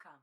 Welcome.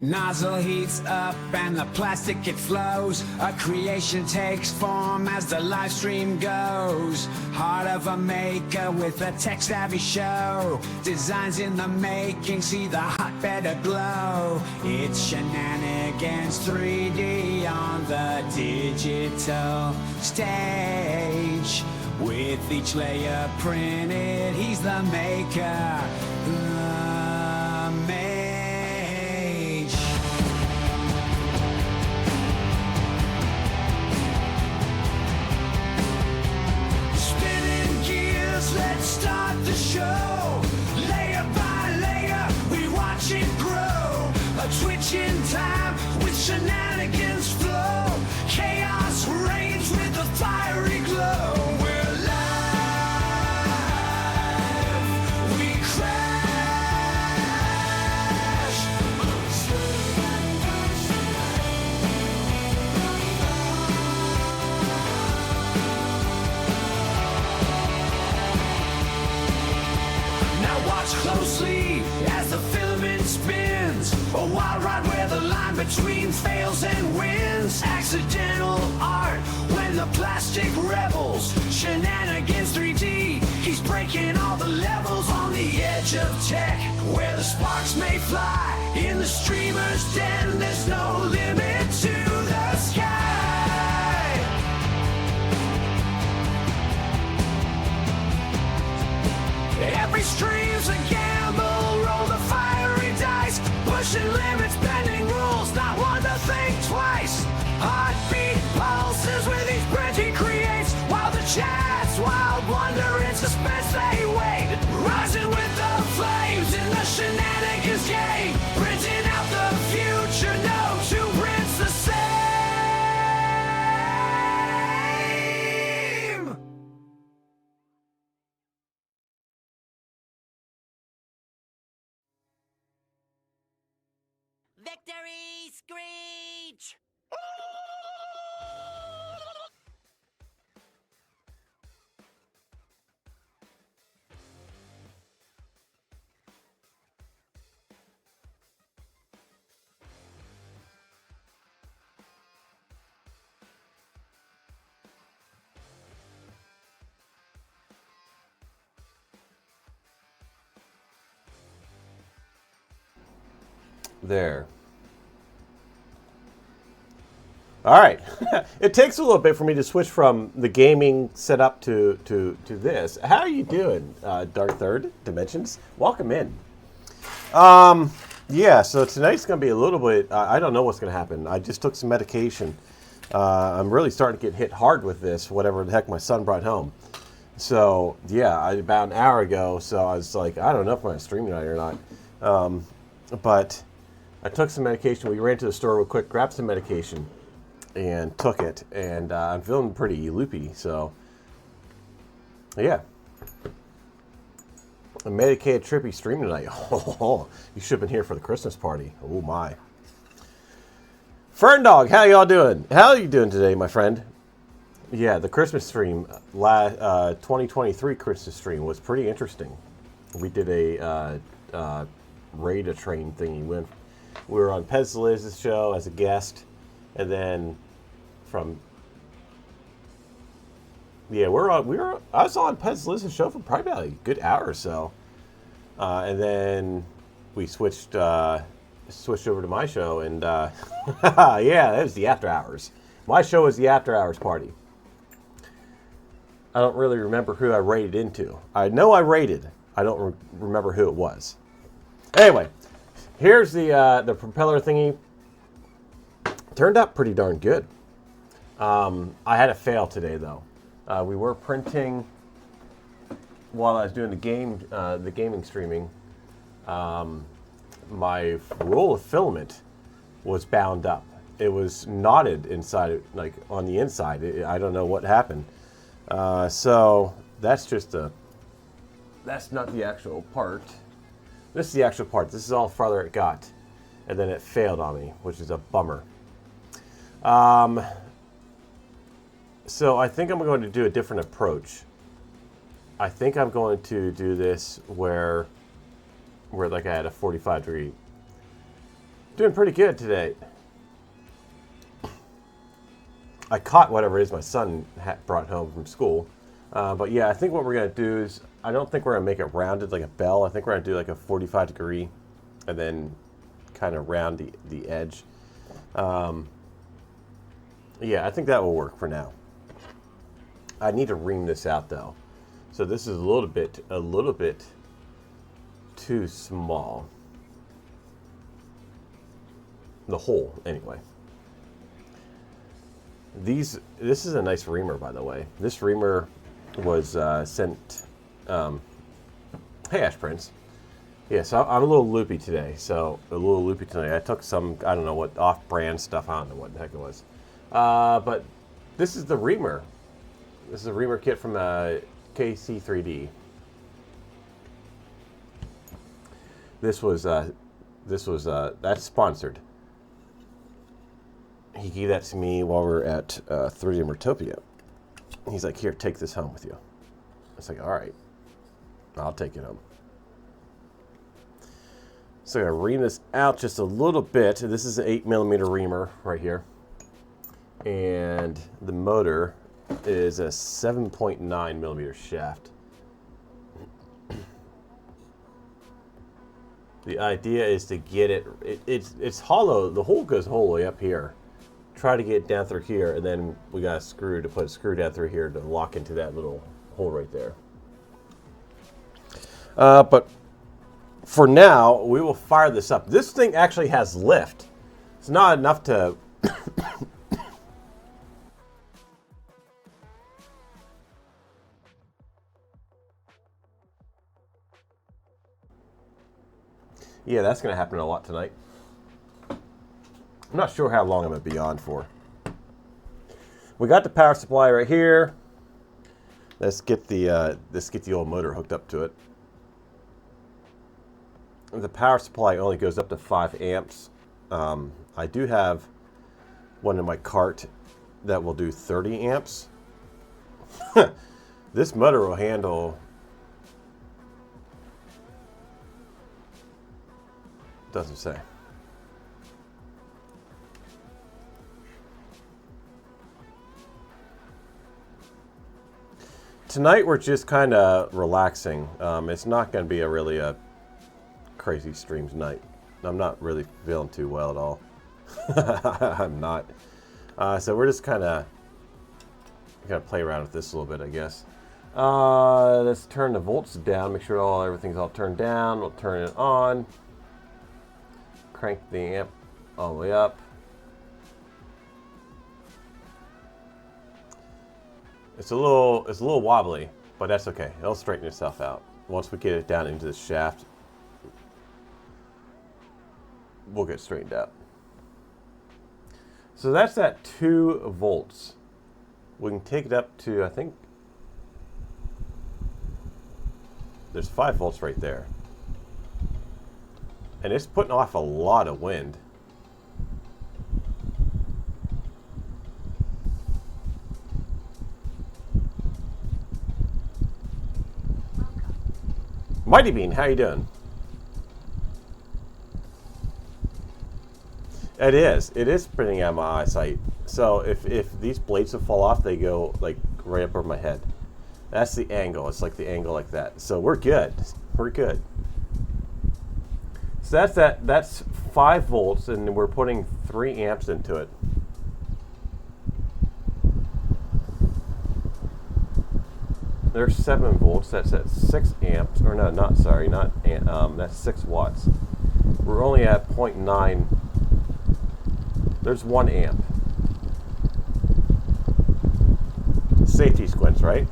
Nozzle heats up and the plastic it flows. A creation takes form as the live stream goes. Heart of a maker with a tech-savvy show. Designs in the making, see the hotbed aglow. It's shenanigans 3D on the digital stage. With each layer printed, he's the maker, the mage. Let's start the show. Layer by layer, we watch it grow. A twitch in time with shenanigans flow. Chaos reigns with a fiery glow. We're live, we crash. Watch closely as the filament spins. A wild ride where the line between fails and wins. Accidental art when the plastic rebels. Shenanigans 3D, he's breaking all the levels on the edge of tech. Where the sparks may fly in the streamer's den. There's no limit to the sky. Every stream's a gamble, roll the fiery dice. Pushing limits, bending rules, not one to think twice. Heartbeat pulses with each print he creates. While the chat's wild wonder, it's suspense they wait, rising with the flames in the shenanigans game, printing out the future, no two prints the same. Victory Screech! There. All right. It takes a little bit for me to switch from the gaming setup to this. How are you doing, Dark Third Dimensions? Welcome in. Yeah, so tonight's going to be a little bit, I don't know what's going to happen. I just took some medication. I'm really starting to get hit hard with this, whatever the heck my son brought home. So, yeah, about an hour ago, so I was like, I don't know if I'm going to stream tonight or not. But I took some medication. We ran to the store real quick, grabbed some medication, and took it. And I'm feeling pretty loopy, so yeah. A medicated trippy stream tonight. Oh, you should have been here for the Christmas party. Oh my. Fern Dog, how y'all doing? How are you doing today, my friend? Yeah, the Christmas stream, 2023 Christmas stream was pretty interesting. We did a raid-a-train thingy. We were on Pez Liz's show as a guest, and then from I was on Pez Liz's show for probably about a good hour or so, and then we switched over to my show, and yeah, it was the after hours. My show was the after hours party. I don't really remember who I raided into. I know I raided. I don't remember who it was. Anyway, here's the propeller thingy. Turned out pretty darn good. I had a fail today though. We were printing while I was doing the gaming streaming. My roll of filament was bound up. It was knotted inside, like on the inside. I don't know what happened. So that's not the actual part. This is the actual part. This is all farther it got. And then it failed on me, which is a bummer. So I think I'm going to do a different approach. I think I'm going to do this where like I had a 45 degree. Doing pretty good today. I caught whatever it is my son brought home from school. But yeah, I think what we're going to do is, I don't think we're going to make it rounded like a bell. I think we're going to do like a 45 degree and then kind of round the edge. Yeah, I think that will work for now. I need to ring this out though. So this is a little bit too small. The hole, anyway. This is a nice reamer, by the way. This reamer was sent. Hey, Ash Prince. Yeah, so I'm a little loopy today. I took some, I don't know what, off-brand stuff. I don't know what the heck it was. But this is the reamer. This is a reamer kit from KC3D. That's sponsored. He gave that to me while we were at 3D Mertopia. He's like, here, take this home with you. It's like, all right, I'll take it home. So I'm going to ream this out just a little bit. This is an 8mm reamer right here. And the motor is a 7.9mm shaft. The idea is to get it's hollow. The hole goes all the way up here. Try to get it down through here, and then we got to put a screw down through here to lock into that little hole right there. But for now, we will fire this up. This thing actually has lift. It's not enough to Yeah, that's going to happen a lot tonight. I'm not sure how long I'm going to be on for. We got the power supply right here. Let's get the old motor hooked up to it. The power supply only goes up to 5 amps. I do have one in my cart that will do 30 amps. This motor will handle... Doesn't say. Tonight we're just kind of relaxing. It's not going to be really a crazy stream tonight. I'm not really feeling too well at all. I'm not. So we're just kind of gonna play around with this a little bit, I guess. Let's turn the volts down. Make sure everything's all turned down. We'll turn it on. Crank the amp all the way up. It's a little wobbly, but that's okay. It'll straighten itself out. Once we get it down into the shaft, we'll get straightened out. So that's at 2 volts. We can take it up to, I think, there's 5 volts right there. And it's putting off a lot of wind. Mighty Bean, how you doing? It is printing out my eyesight. So if these blades would fall off, they go like right up over my head. That's the angle. It's like the angle like that. So we're good. We're good. So that's 5 volts, and we're putting 3 amps into it. There's 7 volts. That's at 6 amps. Or no, not sorry, not that's 6 watts. We're only at 0.9. There's 1 amp. Safety squints, right?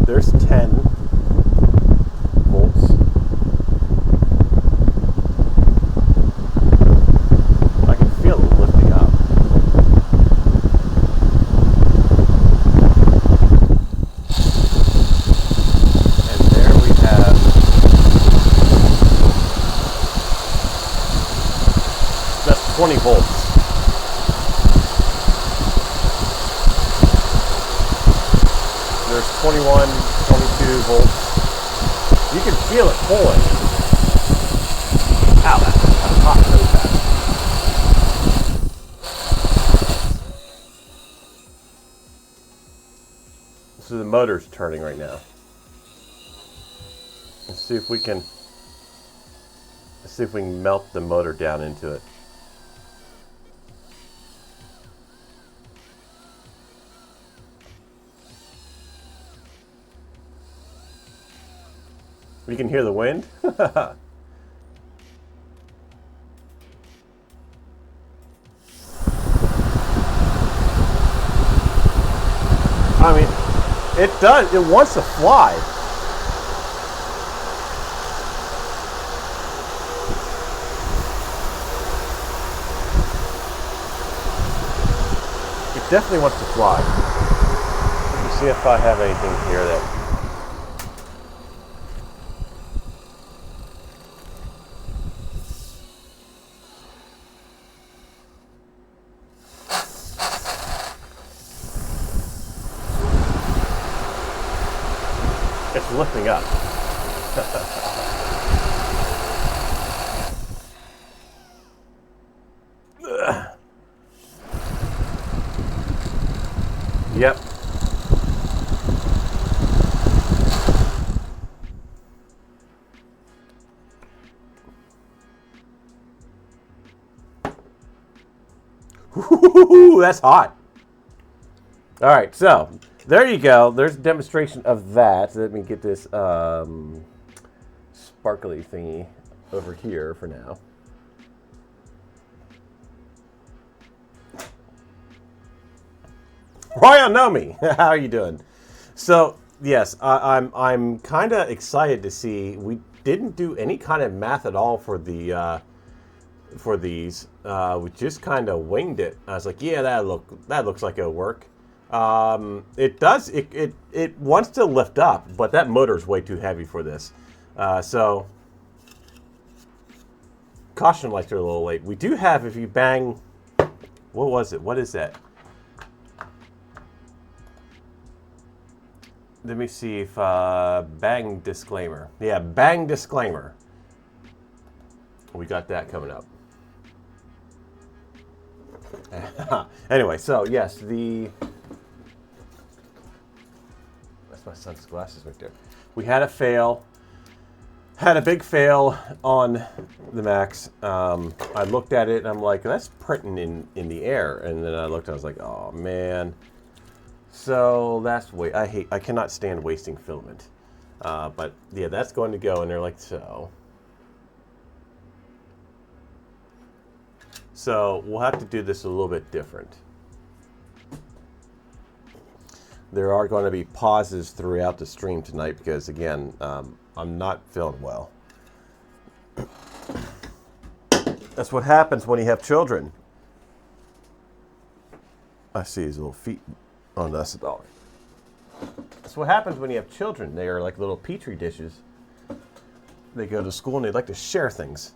There's 10 volts. I can feel it lifting up. And there we have that's 20 volts. There's 21, 22 volts. You can feel it pulling. Ow, that's hot really fast. So the motor's turning right now. Let's see if we can melt the motor down into it. You can hear the wind. I mean, it does. It wants to fly. It definitely wants to fly. Let me see if I have anything here that. It's lifting up. Yep. Ooh, that's hot. All right, so there you go. There's a demonstration of that. So let me get this sparkly thingy over here for now. Ryan Nomi, how are you doing? So yes, I'm kind of excited to see. We didn't do any kind of math at all for the for these. We just kind of winged it. I was like, yeah, that looks like it'll work. It does. It wants to lift up, but that motor is way too heavy for this. So caution lights are a little late. We do have, if you bang, what was it? What is that? Let me see if bang disclaimer. Yeah, bang disclaimer. We got that coming up. Anyway, so yes, that's my son's glasses right there. We had a fail. Had a big fail on the Max. I looked at it and I'm like, that's printing in the air. And then I looked, I was like, oh man. So that's I cannot stand wasting filament. But yeah, that's going to go in there like so. So we'll have to do this a little bit different. There are going to be pauses throughout the stream tonight because, again, I'm not feeling well. That's what happens when you have children. I see his little feet on us. That's what happens when you have children. They are like little petri dishes. They go to school and they like to share things.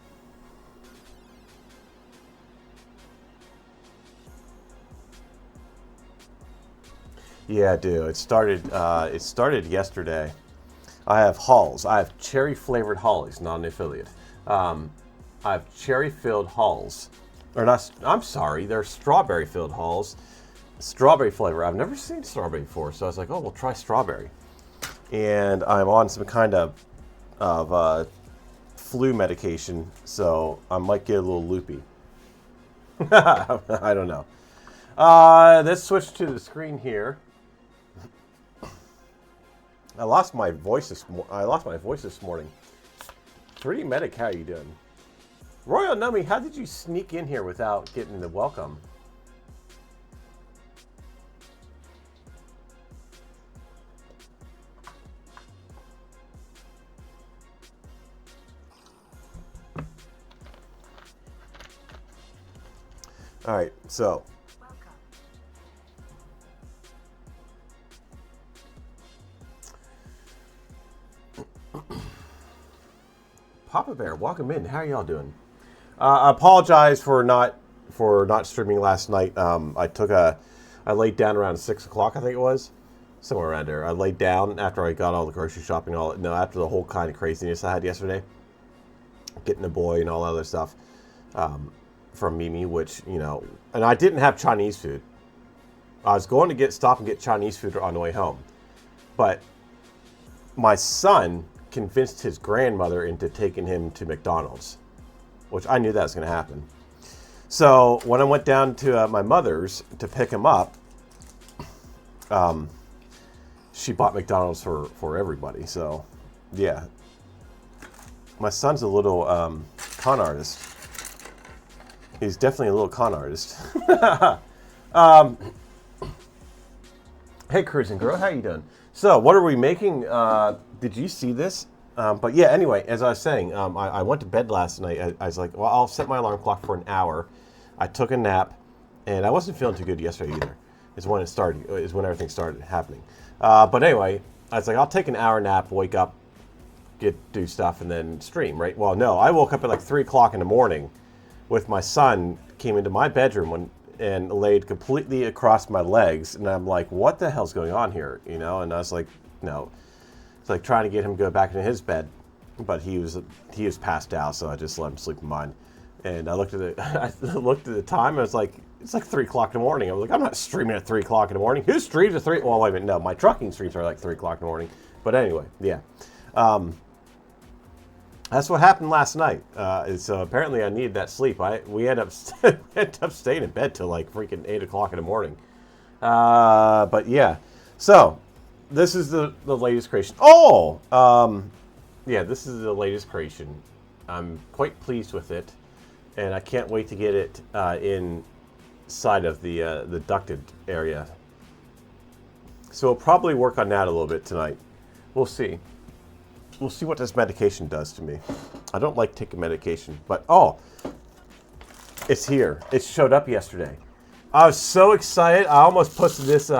Yeah, I do. It started yesterday. I have Halls. I have cherry flavored Hollies, not an affiliate. I have cherry filled Halls. Or not, I'm sorry, they're strawberry filled Halls. Strawberry flavor. I've never seen strawberry before, so I was like, oh, we'll try strawberry. And I'm on some kind of flu medication, so I might get a little loopy. I don't know. Let's switch to the screen here. I lost my voice this morning. 3D Medic, how you doing? Royal Nummy, how did you sneak in here without getting the welcome? All right, so Papa Bear, welcome in. How are y'all doing? I apologize for not streaming last night. I laid down around 6 o'clock, I think it was, somewhere around there. I laid down after I got all the grocery shopping, after the whole kind of craziness I had yesterday, getting the boy and all that other stuff from Mimi, which and I didn't have Chinese food. I was going to stop and get Chinese food on the way home, but my son convinced his grandmother into taking him to McDonald's, which I knew that was going to happen. So when I went down to my mother's to pick him up, she bought McDonald's for everybody. So yeah, my son's a little con artist. He's definitely a little con artist. Hey, Cruising Girl, how you doing? So what are we making? Did you see this? But yeah, anyway, as I was saying, I went to bed last night. I was like, well, I'll set my alarm clock for an hour. I took a nap, and I wasn't feeling too good yesterday either. Is when everything started happening. But anyway, I was like, I'll take an hour nap, wake up, do stuff, and then stream, right? Well, no, I woke up at like 3 o'clock in the morning with my son, came into my bedroom and laid completely across my legs, and I'm like, what the hell's going on here? And I was like, no. It's like trying to get him to go back into his bed, but he was passed out, so I just let him sleep in mine. And I looked at the time, and it's like 3 o'clock in the morning. I was like, I'm not streaming at 3 o'clock in the morning. Who streams at 3? Well, wait a minute, no, my trucking streams are like 3 o'clock in the morning. But anyway, yeah. That's what happened last night. So apparently I needed that sleep. We ended up staying in bed till like freaking 8 o'clock in the morning. But yeah, so this is the latest creation. Yeah, this is the latest creation. I'm quite pleased with it, and I can't wait to get it inside of the ducted area. So we'll probably work on that a little bit tonight. We'll see. We'll see what this medication does to me. I don't like taking medication, but oh, it's here. It showed up yesterday. I was so excited. I almost posted this.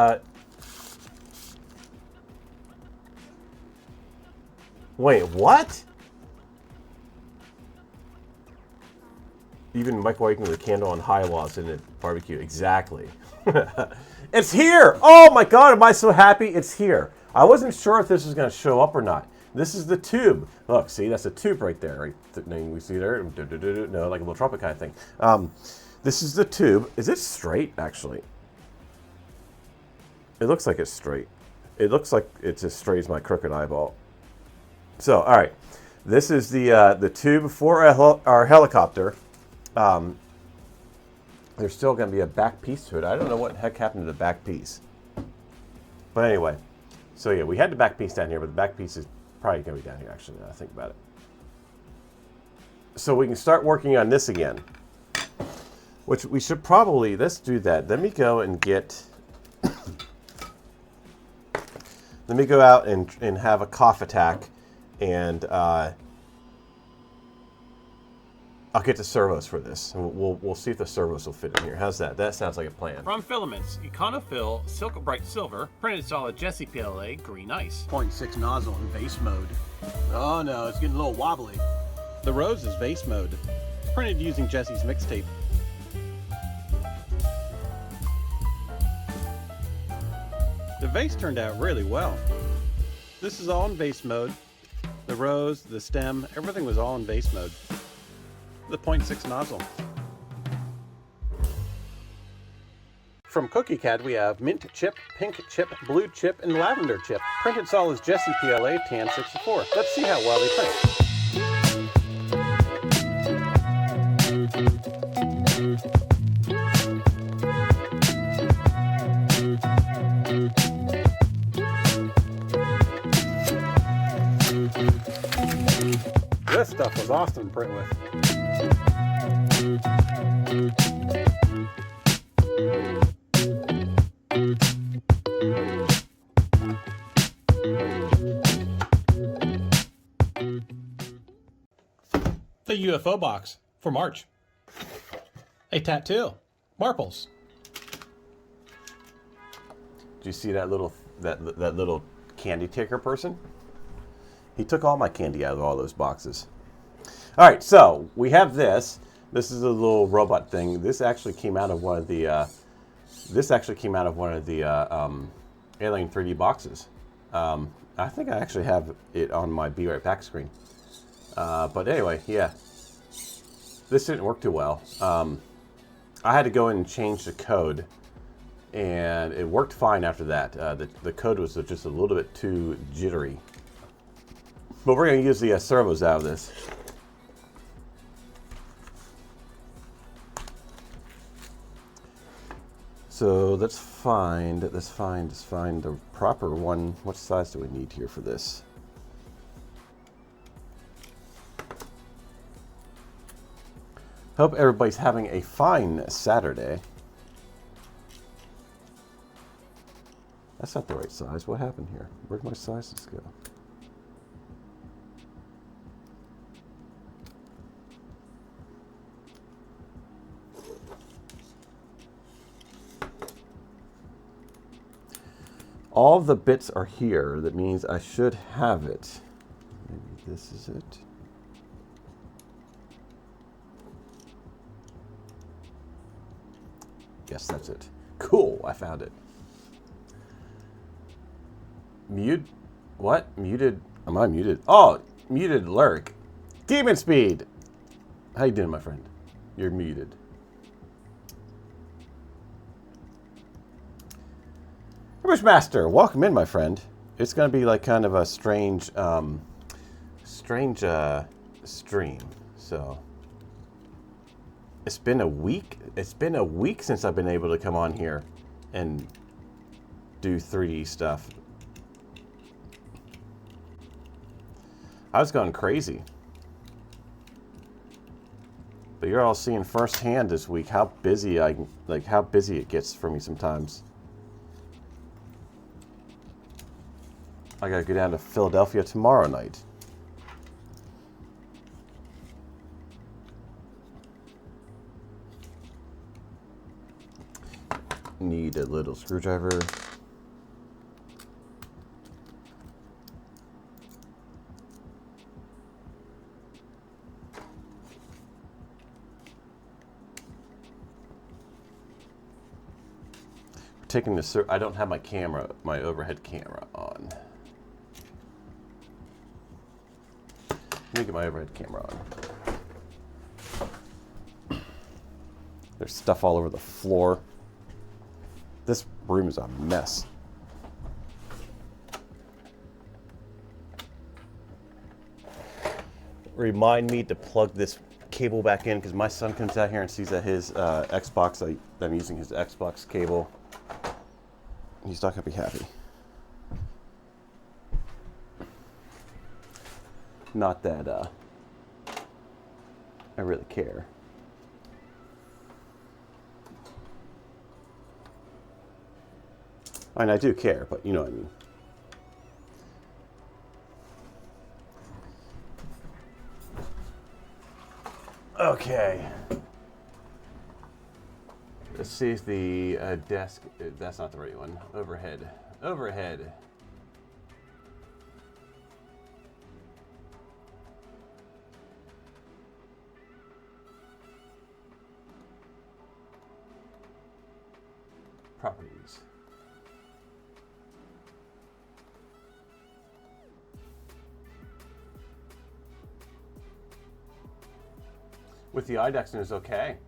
Wait, what? Even microwaving the candle on high while it's in the barbecue. Exactly. It's here! Oh my god, am I so happy? It's here. I wasn't sure if this was going to show up or not. This is the tube. Look, see, that's a tube right there. Right? We see there? No, like a little trumpet kind of thing. This is the tube. Is it straight, actually? It looks like it's straight. It looks like it's as straight as my crooked eyeball. So, all right. This is the tube for our helicopter. There's still going to be a back piece to it. I don't know what the heck happened to the back piece. But anyway. So, yeah, we had the back piece down here, but the back piece is probably going to be down here, actually, now I think about it. So we can start working on this again. Which we should probably, let's do that. Let me go and get, let me go out and have a cough attack, and I'll get the servos for this. And we'll see if the servos will fit in here. How's that? That sounds like a plan. From Filaments, Econofill, Silk Bright Silver, printed solid Jesse PLA, green ice. 0.6 nozzle in vase mode. Oh no, it's getting a little wobbly. The rose is vase mode. Printed using Jesse's mixtape. The vase turned out really well. This is all in vase mode. The rose, the stem, everything was all in vase mode. The 0.6 nozzle. From Cookie Cat we have mint chip, pink chip, blue chip, and lavender chip. Printed solids Jesse PLA Tan 64. Let's see how well they print. This stuff was awesome to print with. The UFO box for March. A tattoo. Marples. Do you see that little candy taker person? He took all my candy out of all those boxes. All right, so we have this. This is a little robot thing. This actually came out of one of the Alien 3D boxes. I think I actually have it on my Be Right Back screen. But anyway, yeah. This didn't work too well. I had to go in and change the code, and it worked fine after that. The code was just a little bit too jittery. But we're going to use the servos out of this. So let's find the proper one. What size do we need here for this? Hope everybody's having a fine Saturday. That's not the right size. What happened here? Where'd my sizes go? All the bits are here. That means I should have it. Maybe this is it. Yes, that's it. Cool, I found it. Mute? What? Muted? Am I muted? Oh, muted lurk. Demon Speed! How you doing, my friend? You're muted. Master, welcome in, my friend. It's going to be like kind of a strange stream. So it's been a week. It's been a week since I've been able to come on here and do 3D stuff. I was going crazy. But you're all seeing firsthand this week how busy it gets for me sometimes. I gotta go down to Philadelphia tomorrow night. Need a little screwdriver. Taking this, I don't have my camera, my overhead camera on. Let me get my overhead camera on. There's stuff all over the floor. This room is a mess. Remind me to plug this cable back in because my son comes out here and sees that his Xbox, I'm using his Xbox cable. He's not gonna be happy. Not that I really care. I mean, I do care, but you know what I mean. Okay. Let's see if the desk, that's not the right one. Overhead. Overhead. Properties. With the IDEXN is okay.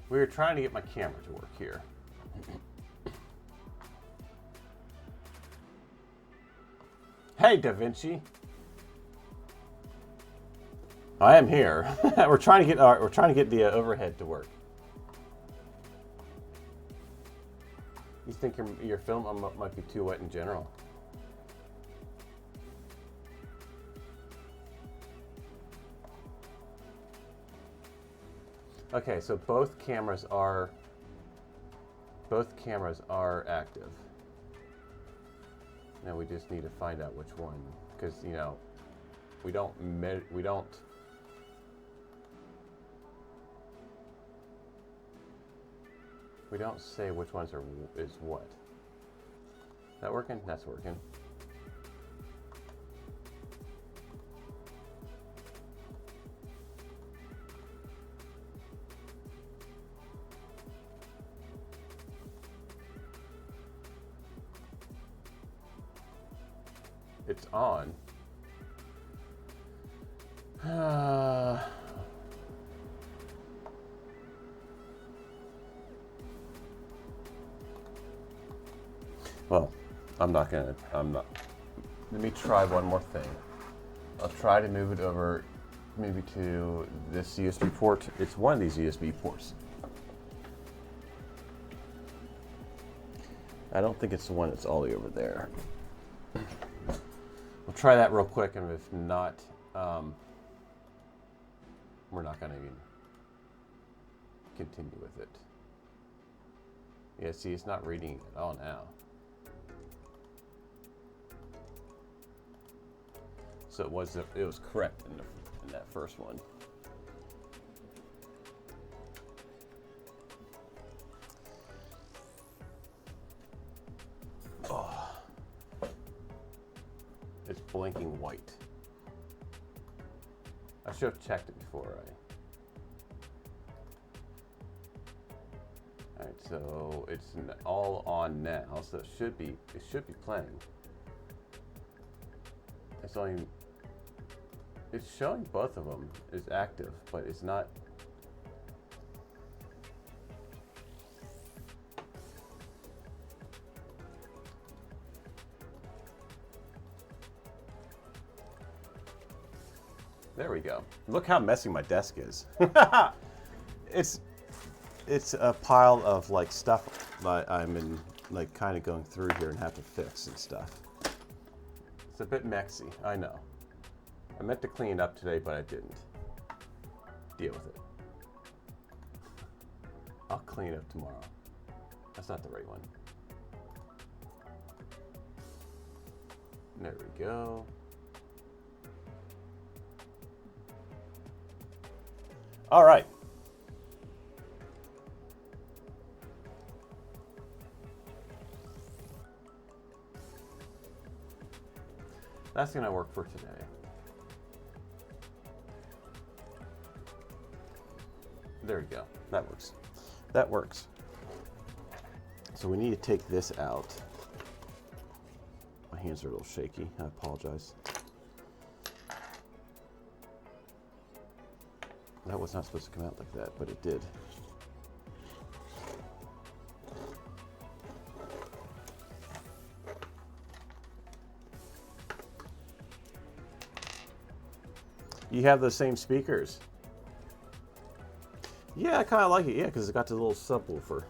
We were trying to get my camera to work here. Hey, Da Vinci. I am here. We're trying to get the overhead to work. You think your film might be too wet in general? Okay, so both cameras are active. Now we just need to find out which one, because you know, we don't say which ones is what. That working? That's working. It's on. Well, I'm not. Let me try one more thing. I'll try to move it over maybe to this USB port. It's one of these USB ports. I don't think it's the one that's all the way over there. We'll try that real quick, and if not, we're not going to even continue with it. Yeah, see, it's not reading at all now. So it was correct in that first one. Oh. It's blinking white. I should have checked it before Alright, so it's all on now, so it should be playing. It's showing both of them is active, but it's not. There we go. Look how messy my desk is. It's a pile of like stuff that I'm in, like kind of going through here and have to fix and stuff. It's a bit messy, I know. I meant to clean it up today, but I didn't. Deal with it. I'll clean it up tomorrow. That's not the right one. There we go. All right. That's going to work for today. There we go. That works. That works. So we need to take this out. My hands are a little shaky. I apologize. That was not supposed to come out like that, but it did. You have those same speakers. Yeah, I kind of like it. Yeah, because it's got the little subwoofer.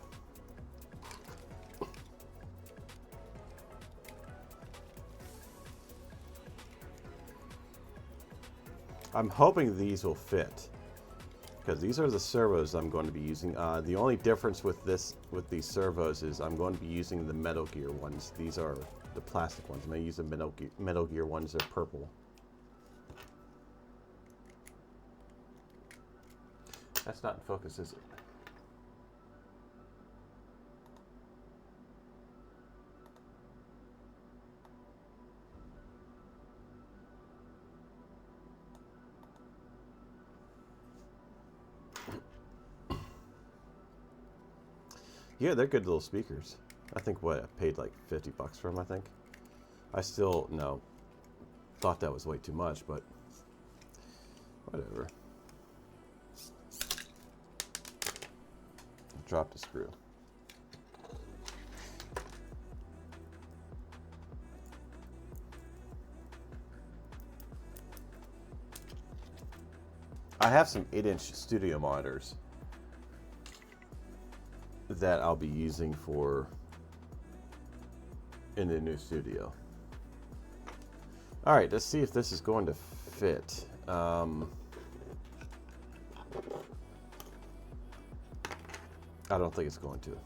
I'm hoping these will fit, because these are the servos I'm going to be using. The only difference with these servos is I'm going to be using the Metal Gear ones. These are the plastic ones. I'm going to use the Metal Gear ones. They're purple. That's not in focus, is it? Yeah, they're good little speakers. I think what I paid like $50 for them, I think. I still thought that was way too much, but whatever. Dropped a screw. I have some 8-inch studio monitors that I'll be using in the new studio. All right, let's see if this is going to fit. I don't think it's going to.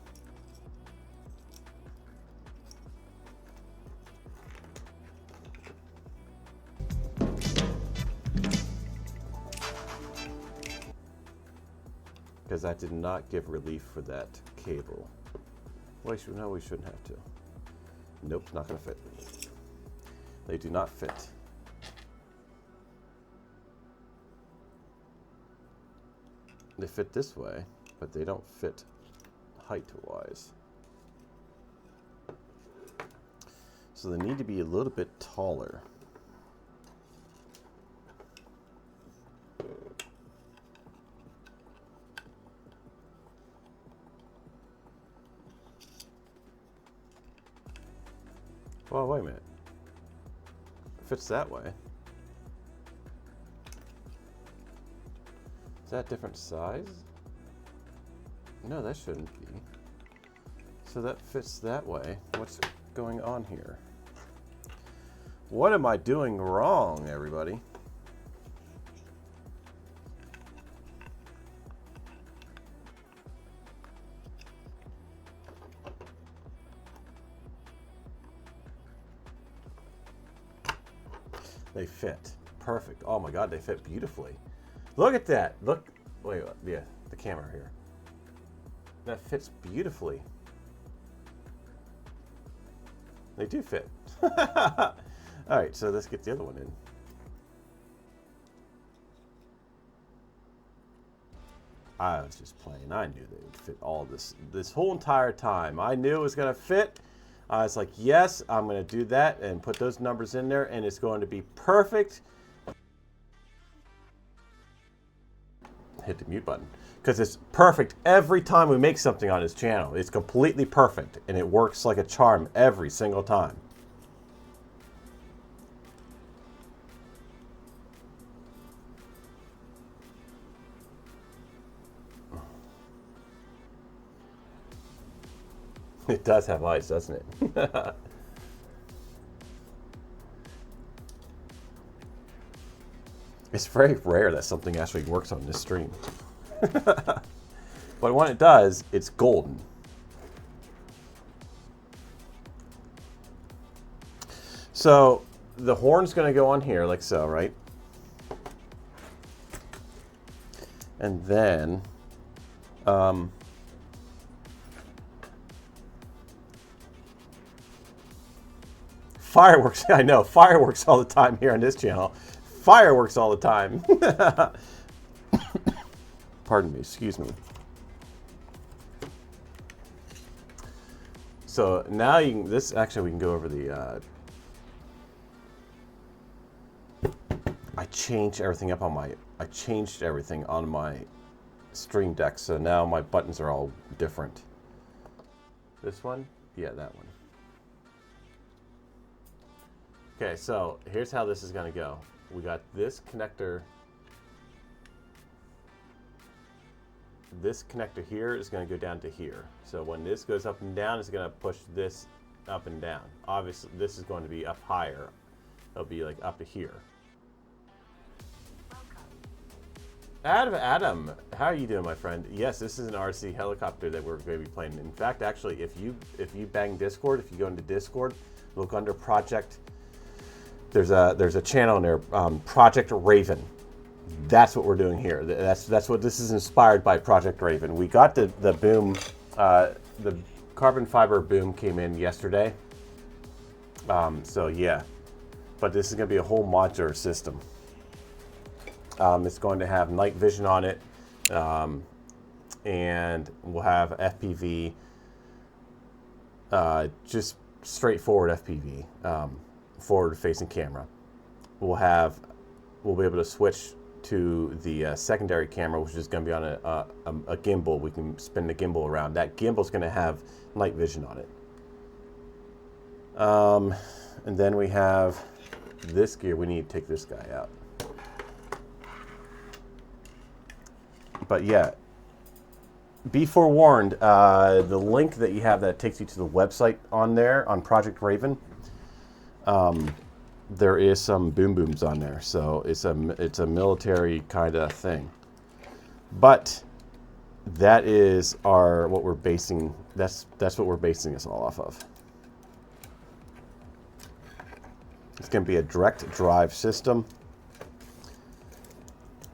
Because that did not give relief for that cable. Well, no, we shouldn't have to. Nope, not going to fit. They do not fit. They fit this way, but they don't fit height-wise. So they need to be a little bit taller. Well, wait a minute. It fits that way. Is that a different size? No, that shouldn't be. So that fits that way. What's going on here? What am I doing wrong, everybody? They fit. Perfect. Oh my God, they fit beautifully. Look at that. Look. Wait, yeah, the camera here. That fits beautifully. They do fit. All right, so let's get the other one in. I was just playing. I knew they would fit all this whole entire time. I knew it was going to fit. I was like, yes, I'm going to do that and put those numbers in there, and it's going to be perfect. Hit the mute button, because it's perfect every time we make something on this channel. It's completely perfect, and it works like a charm every single time. It does have lights, doesn't it? It's very rare that something actually works on this stream. But when it does, it's golden. So the horn's going to go on here like so, right? And then fireworks. I know, fireworks all the time here on this channel. Fireworks all the time. Pardon me, excuse me. So now you can, this actually we can go over the I changed everything up on my Stream Deck, so now my buttons are all different. This one? Yeah, that one. Okay, so here's how this is going to go. We got this connector. This connector here is going to go down to here. So when this goes up and down, it's going to push this up and down. Obviously, this is going to be up higher. It'll be like up to here. Adam, how are you doing, my friend? Yes, this is an RC helicopter that we're going to be playing. In fact, actually, if you bang Discord, if you go into Discord, look under Project. There's a channel in there, Project Raven. That's what we're doing here. That's what this is inspired by, Project Raven. We got the boom, the carbon fiber boom came in yesterday. So yeah, but this is going to be a whole modular system. It's going to have night vision on it, and we'll have FPV, just straightforward FPV, forward-facing camera. We'll be able to switch to the secondary camera, which is going to be on a gimbal. We can spin the gimbal around. That gimbal's going to have night vision on it. And then we have this gear. We need to take this guy out. But yeah, be forewarned, the link that you have that takes you to the website on there, on Project Raven, there is some boom booms on there. So it's a military kind of thing. But that is what we're basing, that's what we're basing this all off of. It's going to be a direct drive system.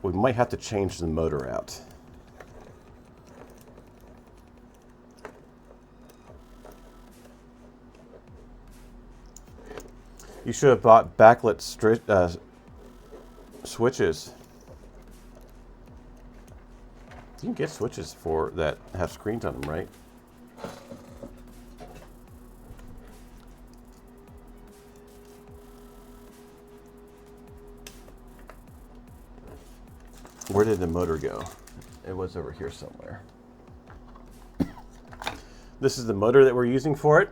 We might have to change the motor out. You should have bought backlit switches. You can get switches for that have screens on them, right? Where did the motor go? It was over here somewhere. This is the motor that we're using for it.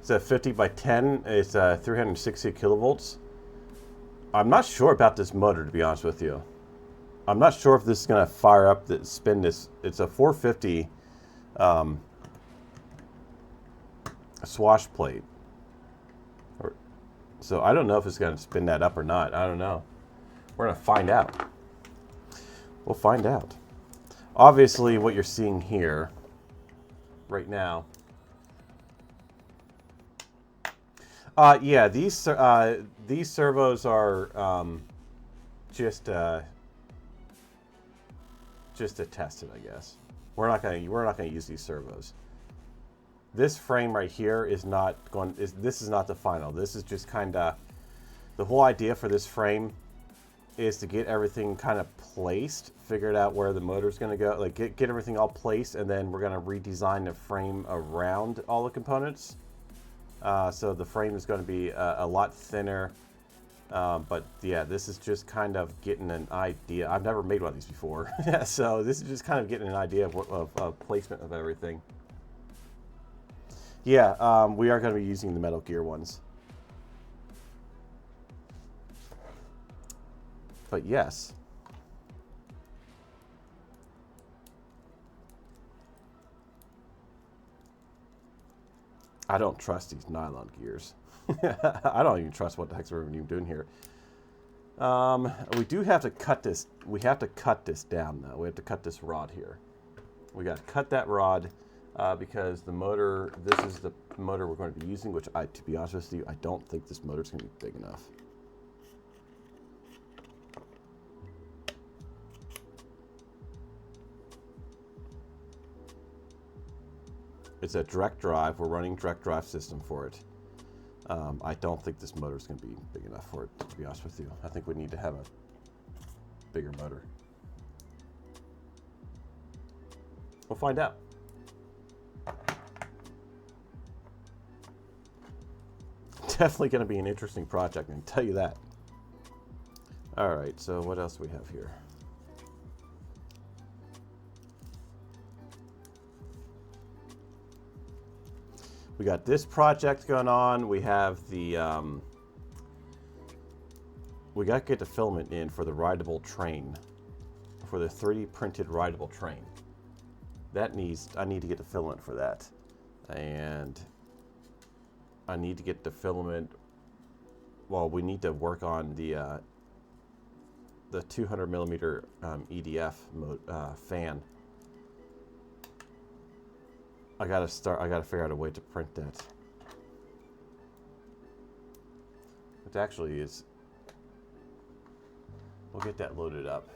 It's a 50 by 10. It's 360 kilovolts. I'm not sure about this motor, to be honest with you. I'm not sure if this is going to fire up, spin this. It's a 450 swash plate. So I don't know if it's going to spin that up or not. I don't know. We're going to find out. We'll find out. Obviously, what you're seeing here right now. Yeah, these servos are just to test it, I guess. We're not gonna use these servos. This frame right here is not going. This is not the final. This is just kind of the whole idea for this frame is to get everything kind of placed, figured out where the motor's going to go, like get everything all placed, and then we're going to redesign the frame around all the components. So the frame is going to be a lot thinner, but yeah, this is just kind of getting an idea. I've never made one of these before, so this is just kind of getting an idea of placement of everything. Yeah, we are going to be using the Metal Gear ones. But yes. I don't trust these nylon gears. I don't even trust what the heck's we're even doing here. We do have to cut this. We have to cut this down, though. We have to cut this rod here. We got to cut that rod because the motor, this is the motor we're going to be using, which to be honest with you, I don't think this motor is going to be big enough. It's a direct drive. We're running direct drive system for it. I don't think this motor is going to be big enough for it, to be honest with you. I think we need to have a bigger motor. We'll find out. Definitely going to be an interesting project, I can tell you that. All right, so what else do we have here? We got this project going on. We have the, we got to get the filament in for the rideable train, for the 3D printed rideable train. That needs, I need to get the filament for that. And I need to get the filament, well, we need to work on the 200 millimeter EDF fan. I gotta figure out a way to print that. It actually is, we'll get that loaded up.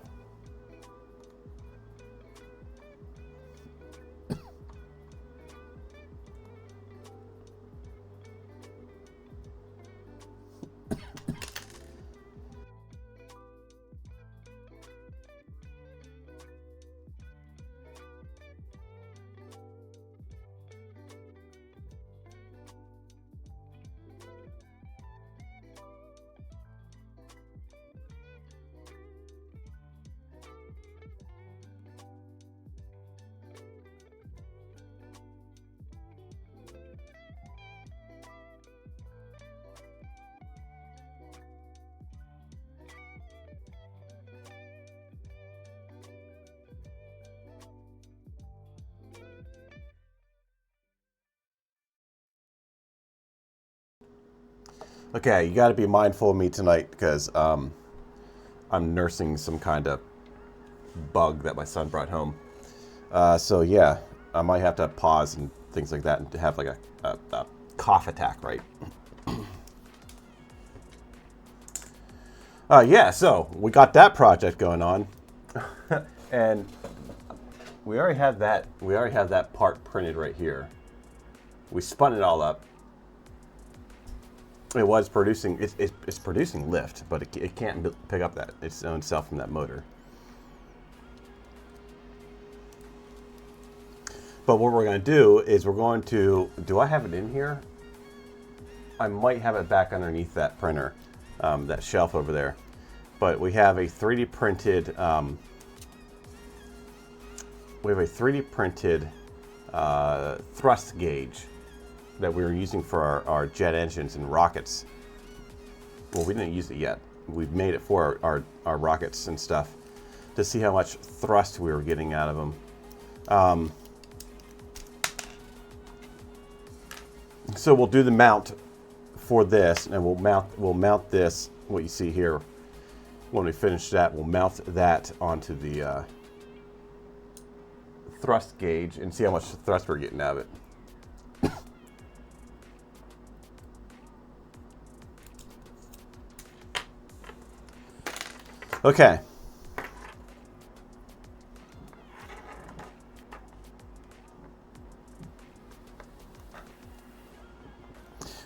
Okay, you got to be mindful of me tonight because I'm nursing some kind of bug that my son brought home. So yeah, I might have to pause and things like that and have like a cough attack, right? Yeah, so we got that project going on, and we already have that. We already have that part printed right here. We spun it all up. It was producing, it's producing lift, but it can't pick up that its own self from that motor. But what we're going to do is we're going to, do I have it in here? I might have it back underneath that printer, that shelf over there. But we have a 3D printed, thrust gauge that we were using for our jet engines and rockets. Well, we didn't use it yet. We've made it for our rockets and stuff to see how much thrust we were getting out of them. So we'll do the mount for this, and we'll mount this, what you see here. When we finish that, we'll mount that onto the thrust gauge and see how much thrust we're getting out of it. Okay.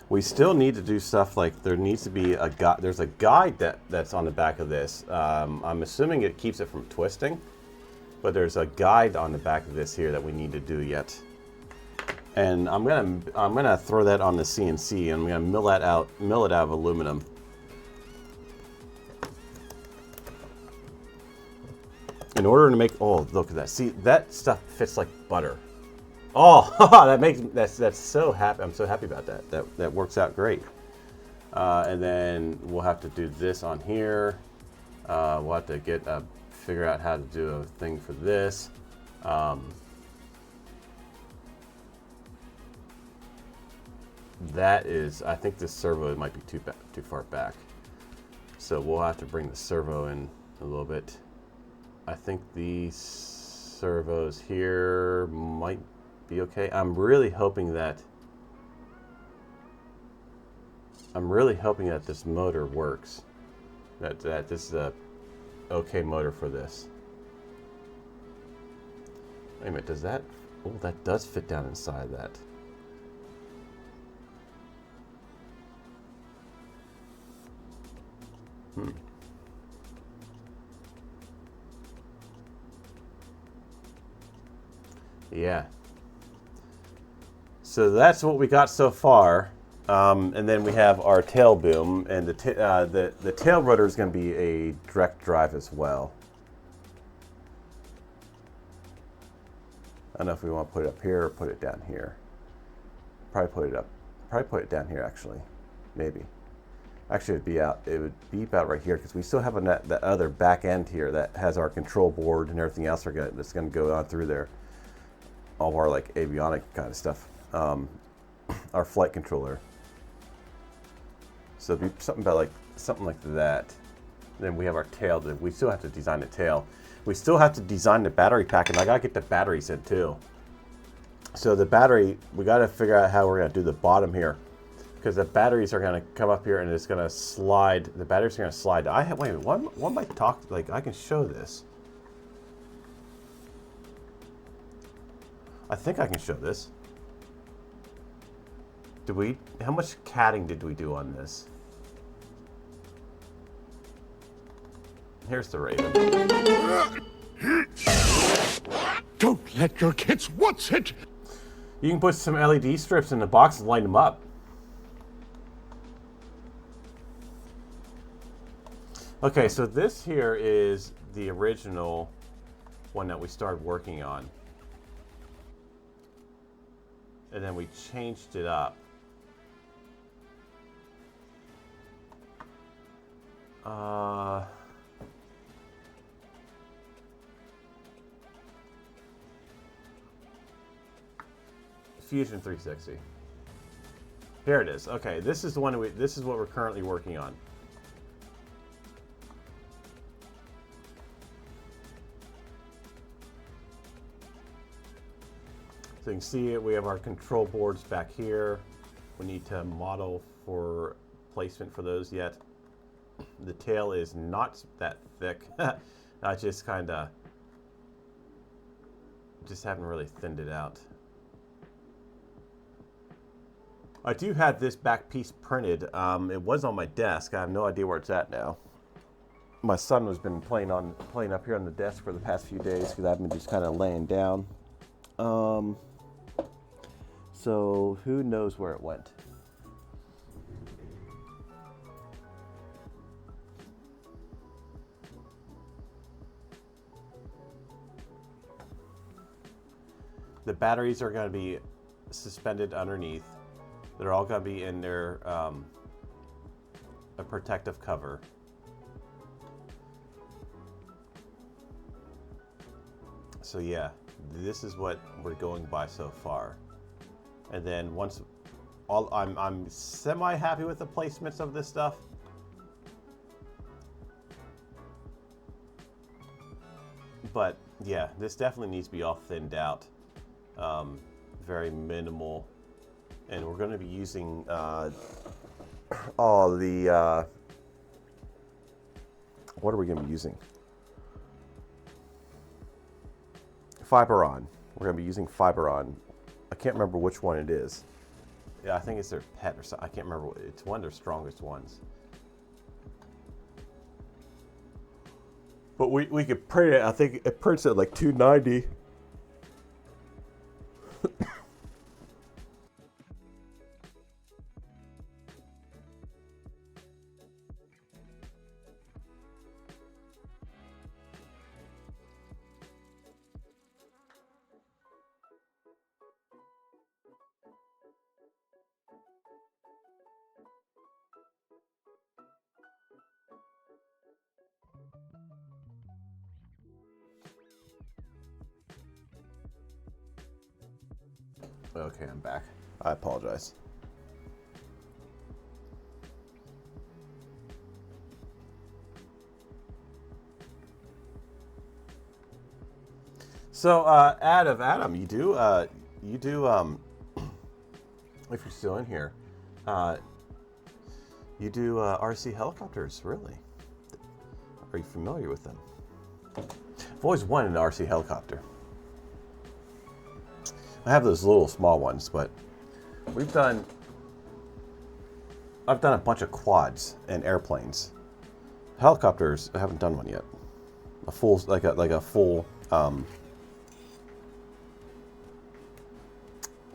We still need to do stuff like there needs to be a guide. There's a guide that's on the back of this. I'm assuming it keeps it from twisting, but there's a guide on the back of this here that we need to do yet. And I'm gonna throw that on the CNC and I'm gonna mill it out of aluminum. In order to make, oh, look at that. See, that stuff fits like butter. Oh, that's so happy. I'm so happy about that. That works out great. And then we'll have to do this on here. We'll have to figure out how to do a thing for this. That is, I think this servo might be too far back. So we'll have to bring the servo in a little bit. I think these servos here might be okay. I'm really hoping that this motor works. That this is a okay motor for this. Wait a minute, does that? Oh, that does fit down inside that. Yeah. So that's what we got so far, and then we have our tail boom, and the tail rotor is going to be a direct drive as well. I don't know if we want to put it up here or put it down here. Probably put it down here actually, maybe. Actually, it would be about right here because we still have that other back end here that has our control board and everything else that's going to go on through there. All of our like avionic kind of stuff. Our flight controller. So it'd be something like that. Then we have our tail. We still have to design the tail. We still have to design the battery pack, and I gotta get the batteries in too. So the battery, we gotta figure out how we're gonna do the bottom here, because the batteries are gonna come up here and it's gonna slide. The batteries are gonna slide. Wait a minute. What am I talking? Like I can show this. I think I can show this. How much catting did we do on this? Here's the Raven. Don't let your kids watch it! You can put some LED strips in the box and light them up. Okay, so this here is the original one that we started working on. And then we changed it up. Fusion 360. Here it is. Okay, this is the one. This is what we're currently working on. So you can see it. We have our control boards back here. We need to model for placement for those yet. The tail is not that thick. I just haven't really thinned it out. I do have this back piece printed. It was on my desk. I have no idea where it's at now. My son has been playing up here on the desk for the past few days because I've been just kind of laying down. So who knows where it went? The batteries are going to be suspended underneath. They're all going to be in their a protective cover. So yeah, this is what we're going by so far. And then once I'm semi happy with the placements of this stuff. But yeah, this definitely needs to be all thinned out. Very minimal. And we're going to be using all the what are we going to be using? Fiberon. We're going to be using Fiberon. I can't remember which one it is. Yeah, I think it's their pet or something. I can't remember. It's one of their strongest ones. But we could print it. I think it prints at like 290. Okay, I'm back. I apologize. So, Adam, you do, if you're still in here, you do RC helicopters, really? Are you familiar with them? I've always wanted an RC helicopter. I have those little small ones, but I've done a bunch of quads and airplanes. Helicopters, I haven't done one yet. A full, like a full,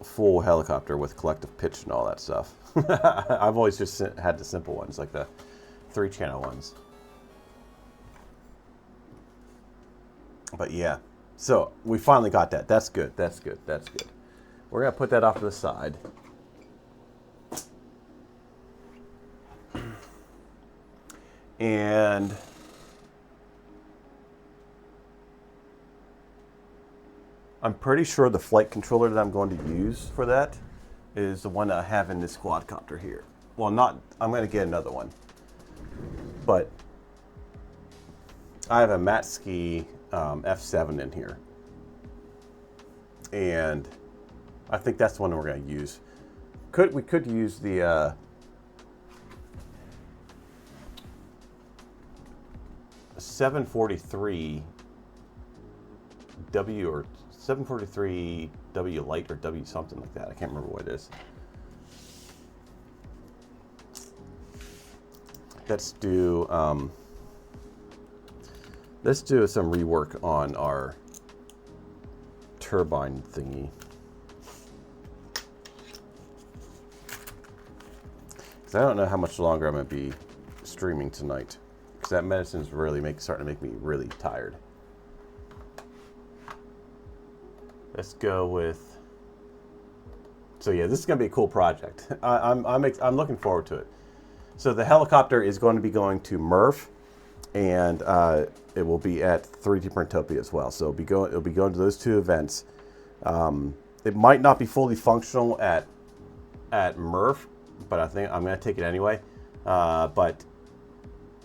full helicopter with collective pitch and all that stuff. I've always just had the simple ones, like the 3-channel ones. But yeah, so we finally got that. That's good. That's good. That's good. We're gonna put that off to the side. And I'm pretty sure the flight controller that I'm going to use for that is the one that I have in this quadcopter here. Well, not, I'm going to get another one. But I have a Matski F7 in here. And I think that's the one we're going to use. We could use the 743 W or 743 W Light or W something like that. I can't remember what it is. Let's do some rework on our turbine thingy. Because I don't know how much longer I'm going to be streaming tonight. Because that medicine's really starting to make me really tired. Let's go with. So yeah, this is going to be a cool project. I'm looking forward to it. So the helicopter is going to be going to Murph, and it will be at 3D Printopia as well. So it'll be going to those two events. It might not be fully functional at Murph, but I think I'm going to take it anyway. But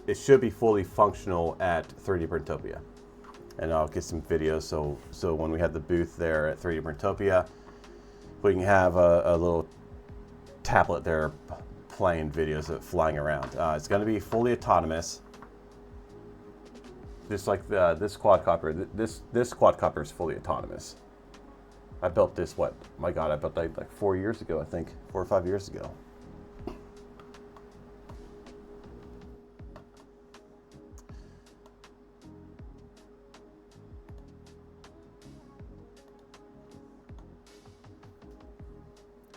it should be fully functional at 3D Printopia. And I'll get some videos so when we have the booth there at 3D Printopia, we can have a little tablet there playing videos of flying around. It's going to be fully autonomous, just like this quadcopter. This quadcopter is fully autonomous. I built this, I built like 4 years ago, I think, 4 or 5 years ago.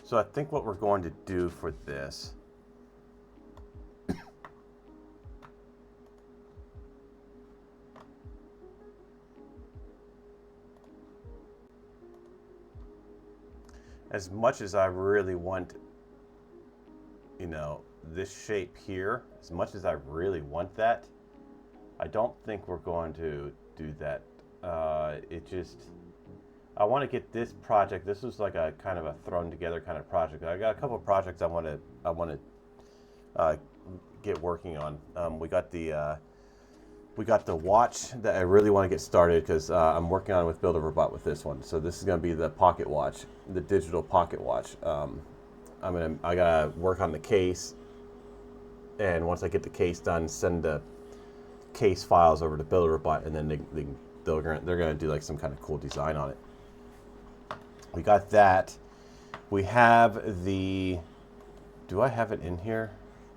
So I think what we're going to do for this as much as I really want, this shape here, as much as I really want that, I don't think we're going to do that. I want to get this project. This was like a kind of a thrown together kind of project. I got a couple of projects I want to get working on. We got the watch that I really want to get started because I'm working on it with Build a Robot with this one. So this is going to be the pocket watch, the digital pocket watch. I gotta work on the case, and once I get the case done, send the case files over to Build a Robot, and then they're gonna do like some kind of cool design on it. We got that. We have the. Do I have it in here?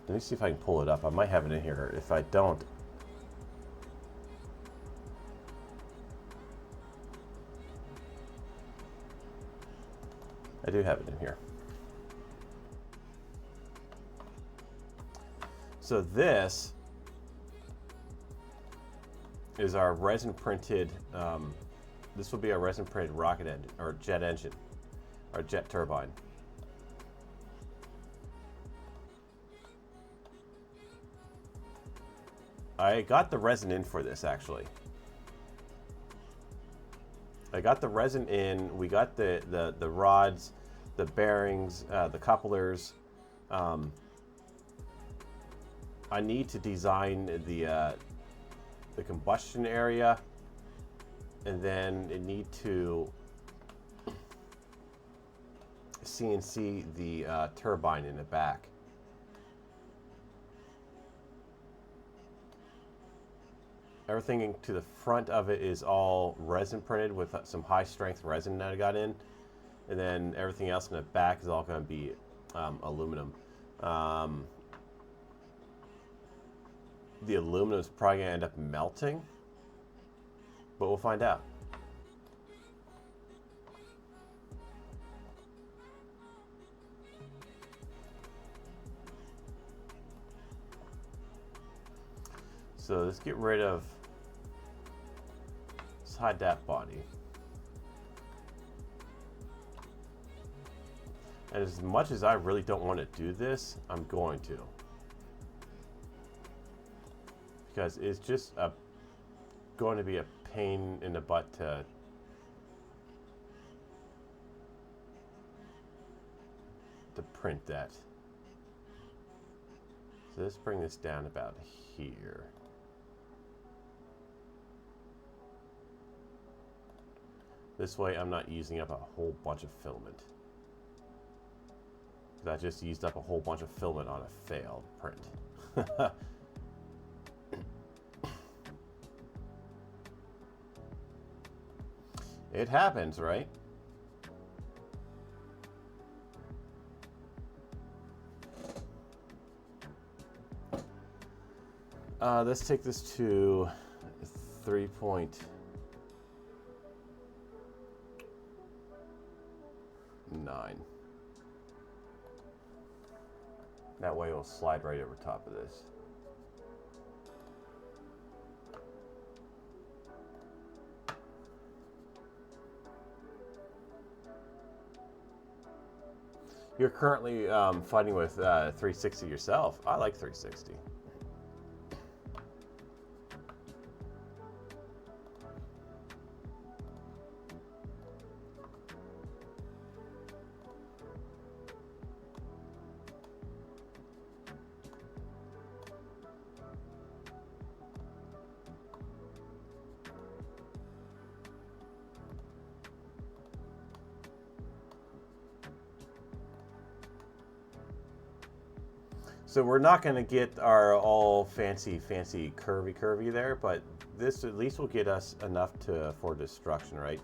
Let me see if I can pull it up. I might have it in here. If I don't. I do have it in here. So this is our resin printed. This will be our resin printed rocket engine or jet engine, or jet turbine. I got the resin in for this actually. I got the resin in. We got the rods, the bearings, the couplers. I need to design the combustion area and then I need to CNC the turbine in the back. Everything to the front of it is all resin printed with some high strength resin that I got in. And then everything else in the back is all going to be aluminum. The aluminum is probably going to end up melting, but we'll find out. So let's get rid of, let's hide that body. And as much as I really don't want to do this, I'm going to. Because it's just going to be a pain in the butt to print that. So let's bring this down about here. This way I'm not using up a whole bunch of filament. I just used up a whole bunch of filament on a failed print. It happens, right? Let's take this to 3.9. That way it'll slide right over top of this. You're currently fighting with 360 yourself. I like 360. So we're not going to get our all fancy curvy there, but this at least will get us enough for destruction, right?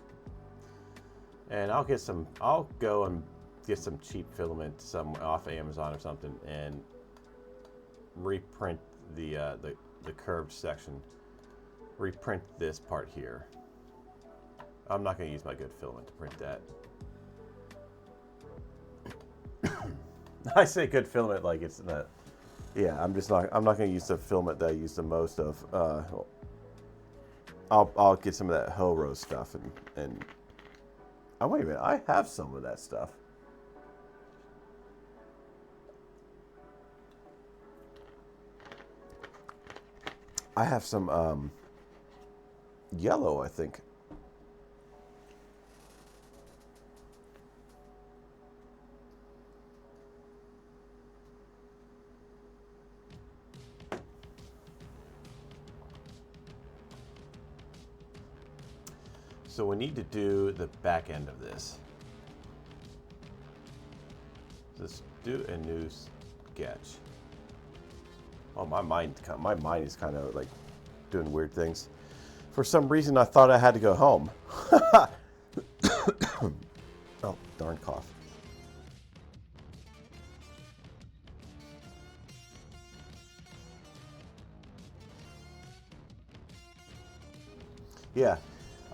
And I'll go and get some cheap filament, some off Amazon or something, and reprint the curved section. Reprint this part here. I'm not going to use my good filament to print that. I say good filament like it's not. Yeah, I'm not going to use the filament that I use the most of. I'll get some of that hoe rose stuff and oh wait a minute, I have some of that stuff. I have some yellow, I think. So we need to do the back end of this. Let's do a new sketch. Oh, my mind is kind of like doing weird things. For some reason, I thought I had to go home. Oh, darn cough. Yeah.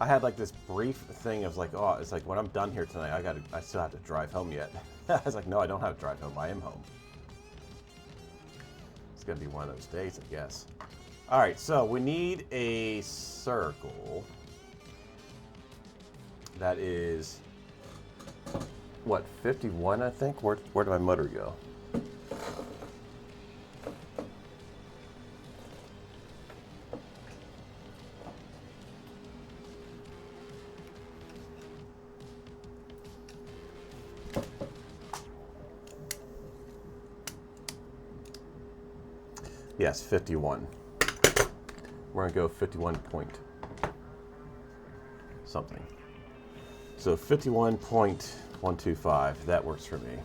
I had like this brief thing of like, oh, it's like when I'm done here tonight, I still have to drive home yet. I was like, no, I don't have to drive home. I am home. It's gonna be one of those days, I guess. All right, so we need a circle that is what, 51, I think. Where did my motor go? Yes, 51. We're gonna go 51 point. something. So 51.125, that works for me.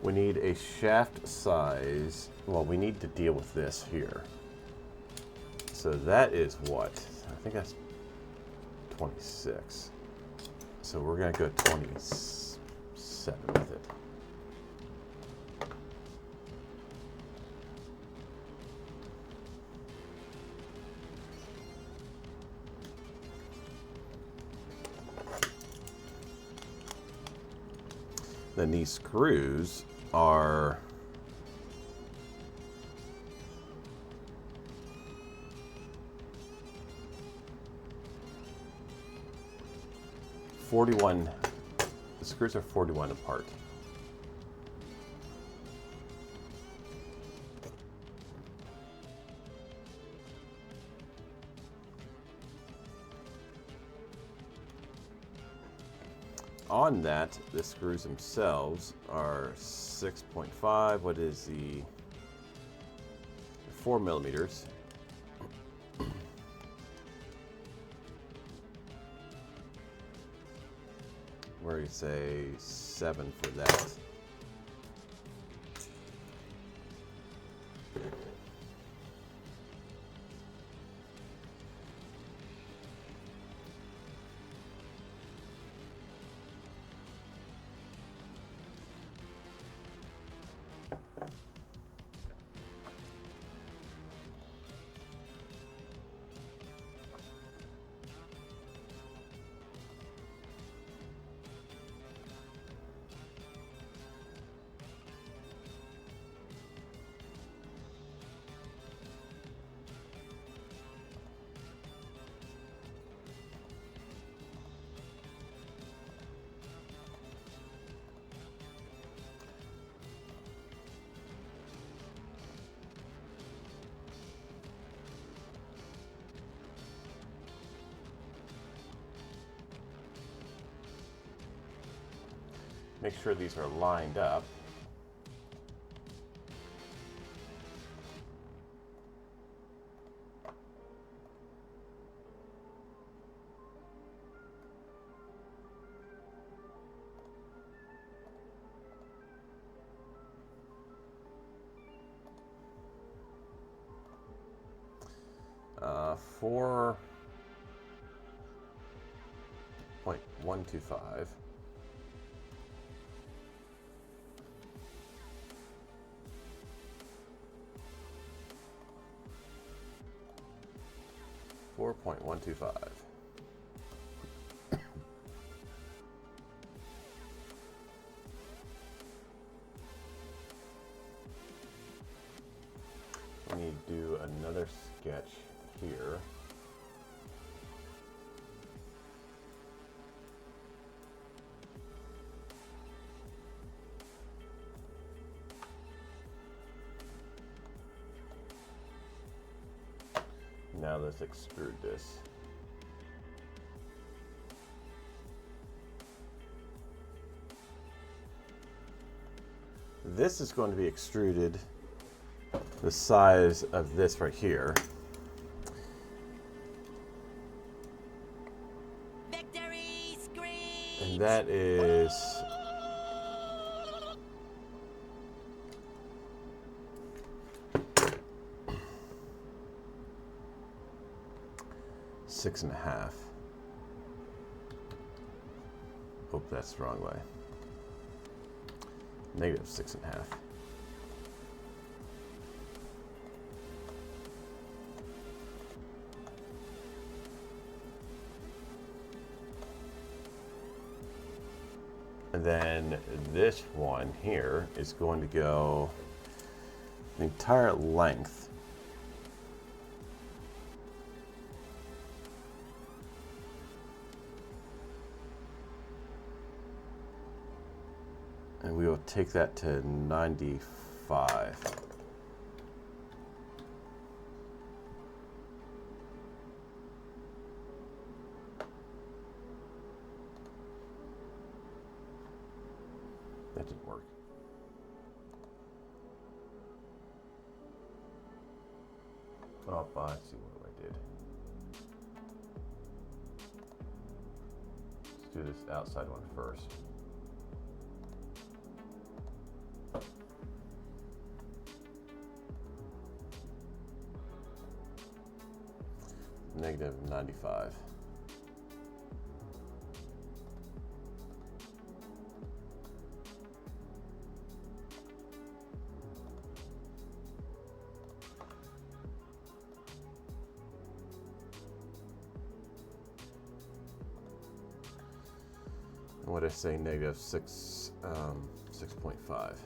We need a shaft size. Well, we need to deal with this here. So that is what? I think that's 26. So we're going to go 27 with it. Then these screws are 41. The screws are 41 apart. On that, the screws themselves are 6.5. What is the 4 millimeters? Where you say 7 for that. Make sure these are lined up. Uh, 4.125. $4.125. We need to do another sketch here. Now let's extrude this. This is going to be extruded the size of this right here. Victory screech! And that is 6.5. Hope that's the wrong way. Negative 6.5. And then this one here is going to go the entire length. And we will take that to 95. That didn't work. Oh, let's see what I did. Let's do this outside one first. Negative 95. What did I say? Negative 6.5.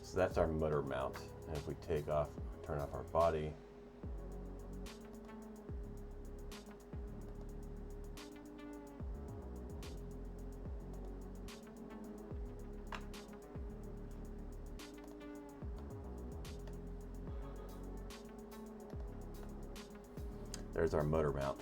So that's our motor mount. And if we turn off our body, there's our motor mount.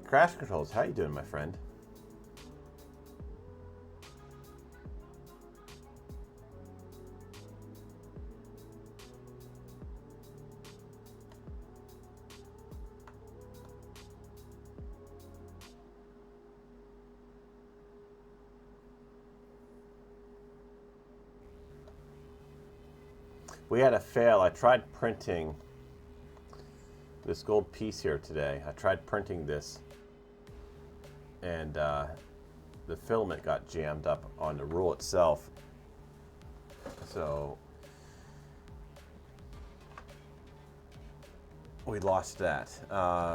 Crash Controls, how you doing, my friend? We had a fail. I tried printing this gold piece here today. I tried printing this, and the filament got jammed up on the rule itself. So we lost that.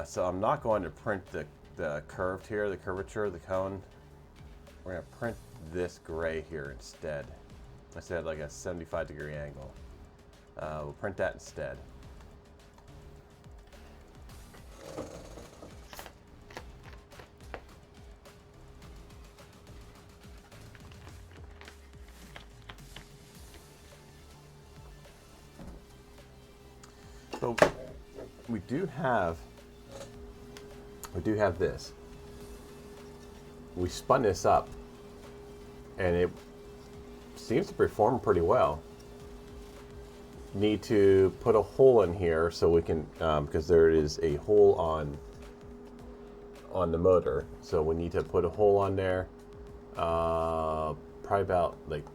So I'm not going to print the curved here, the curvature, the cone. We're going to print this gray here instead. I said like a 75-degree angle. We'll print that instead. So we do have this. We spun this up, and it seems to perform pretty well. Need to put a hole in here so we can, because there is a hole on the motor, so we need to put a hole on there, probably about like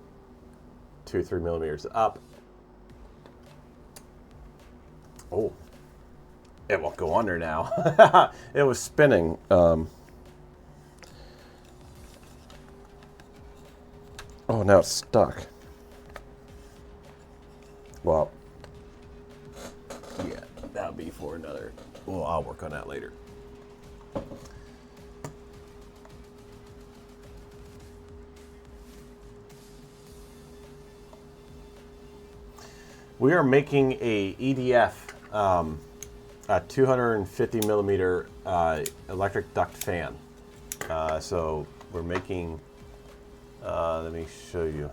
2 or 3 millimeters up. Oh, it won't go under now. It was spinning. Oh, now it's stuck. Well, yeah, that'll be for another. Well, I'll work on that later. We are making a EDF, a 250 millimeter electric duct fan. So we're making. Let me show you.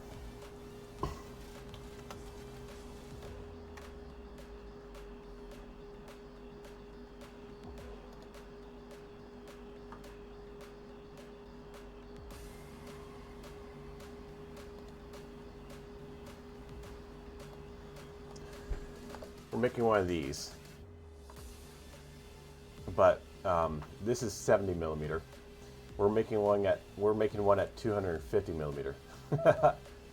We're making one of these, but this is 70 millimeter. We're making one at 250 millimeter.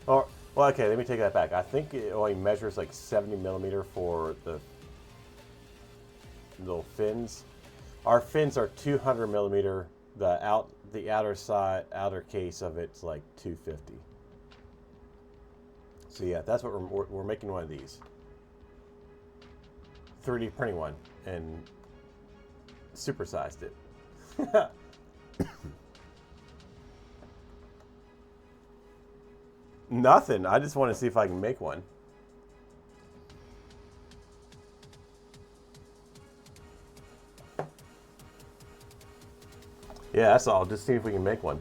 Or well, okay, let me take that back. I think it only measures like 70 millimeter for the little fins. Our fins are 200 millimeter. The outer case of it's like 250. So yeah, that's what we're making one of these. 3D printing one and supersized it. Nothing. I just want to see if I can make one. Yeah, that's all. Just see if we can make one.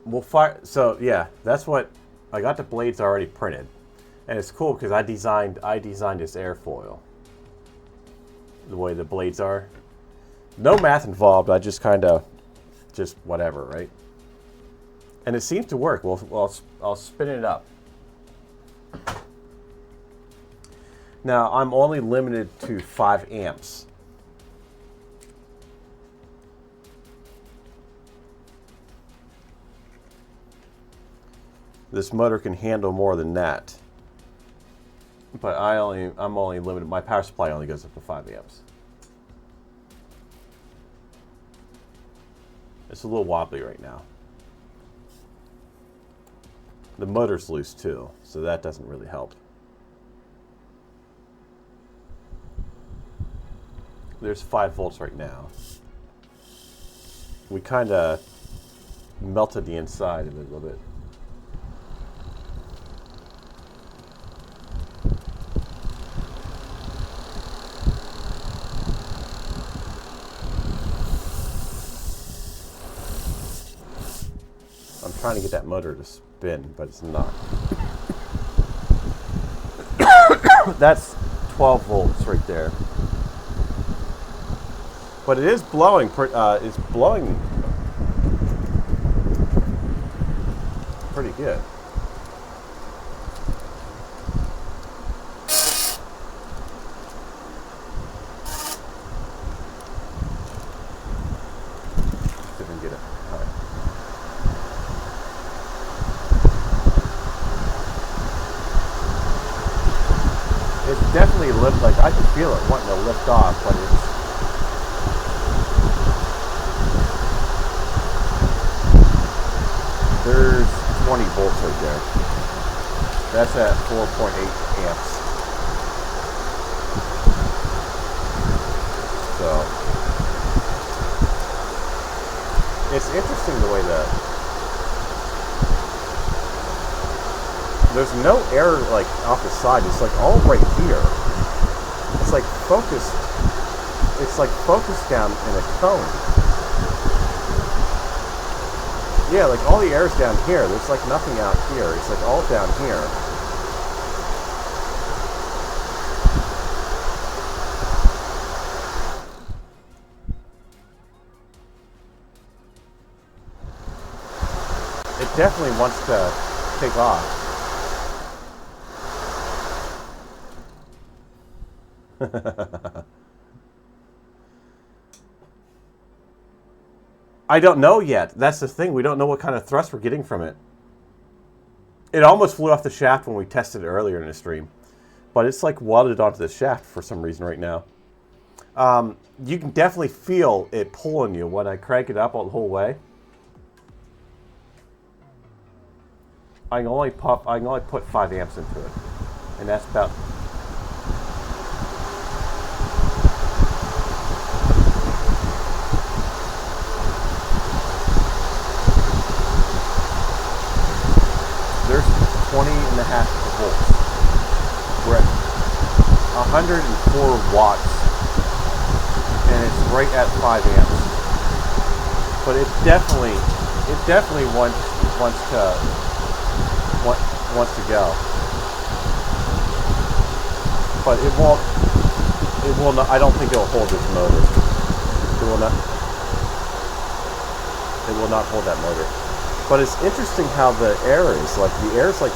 We'll fire. So yeah, that's what I got. The blades already printed, and it's cool because I designed this airfoil. The way the blades are, no math involved. I just kind of, just whatever, right? And it seems to work. Well, I'll spin it up. Now I'm only limited to 5 amps. This motor can handle more than that, but I'm only limited. My power supply only goes up to 5 amps. It's a little wobbly right now. The motor's loose too, so that doesn't really help. There's 5 volts right now. We kind of melted the inside of it a little bit. I'm trying to get that motor to spin, but it's not. That's 12 volts right there. But it is blowing. It's blowing pretty good. See if I can get it. All right. It's definitely like I can feel it wanting to lift off, but it's. There's 20 volts right there. That's at 4.8 amps. So it's interesting the way that there's no air like off the side. It's like all right here. It's like focused. It's like focused down in a cone. Yeah, like all the air's down here. There's like nothing out here. It's like all down here. It definitely wants to take off. I don't know yet. That's the thing. We don't know what kind of thrust we're getting from it. It almost flew off the shaft when we tested it earlier in the stream. But it's like welded onto the shaft for some reason right now. You can definitely feel it pulling you when I crank it up all the whole way. I can only put 5 amps into it. And that's about... There's 20.5 volts. We're at 104 watts, and it's right at 5 amps. But it definitely wants to go. But it will not. I don't think it'll hold this motor. It will not. It will not hold that motor. But it's interesting how the air is. Like, the air's like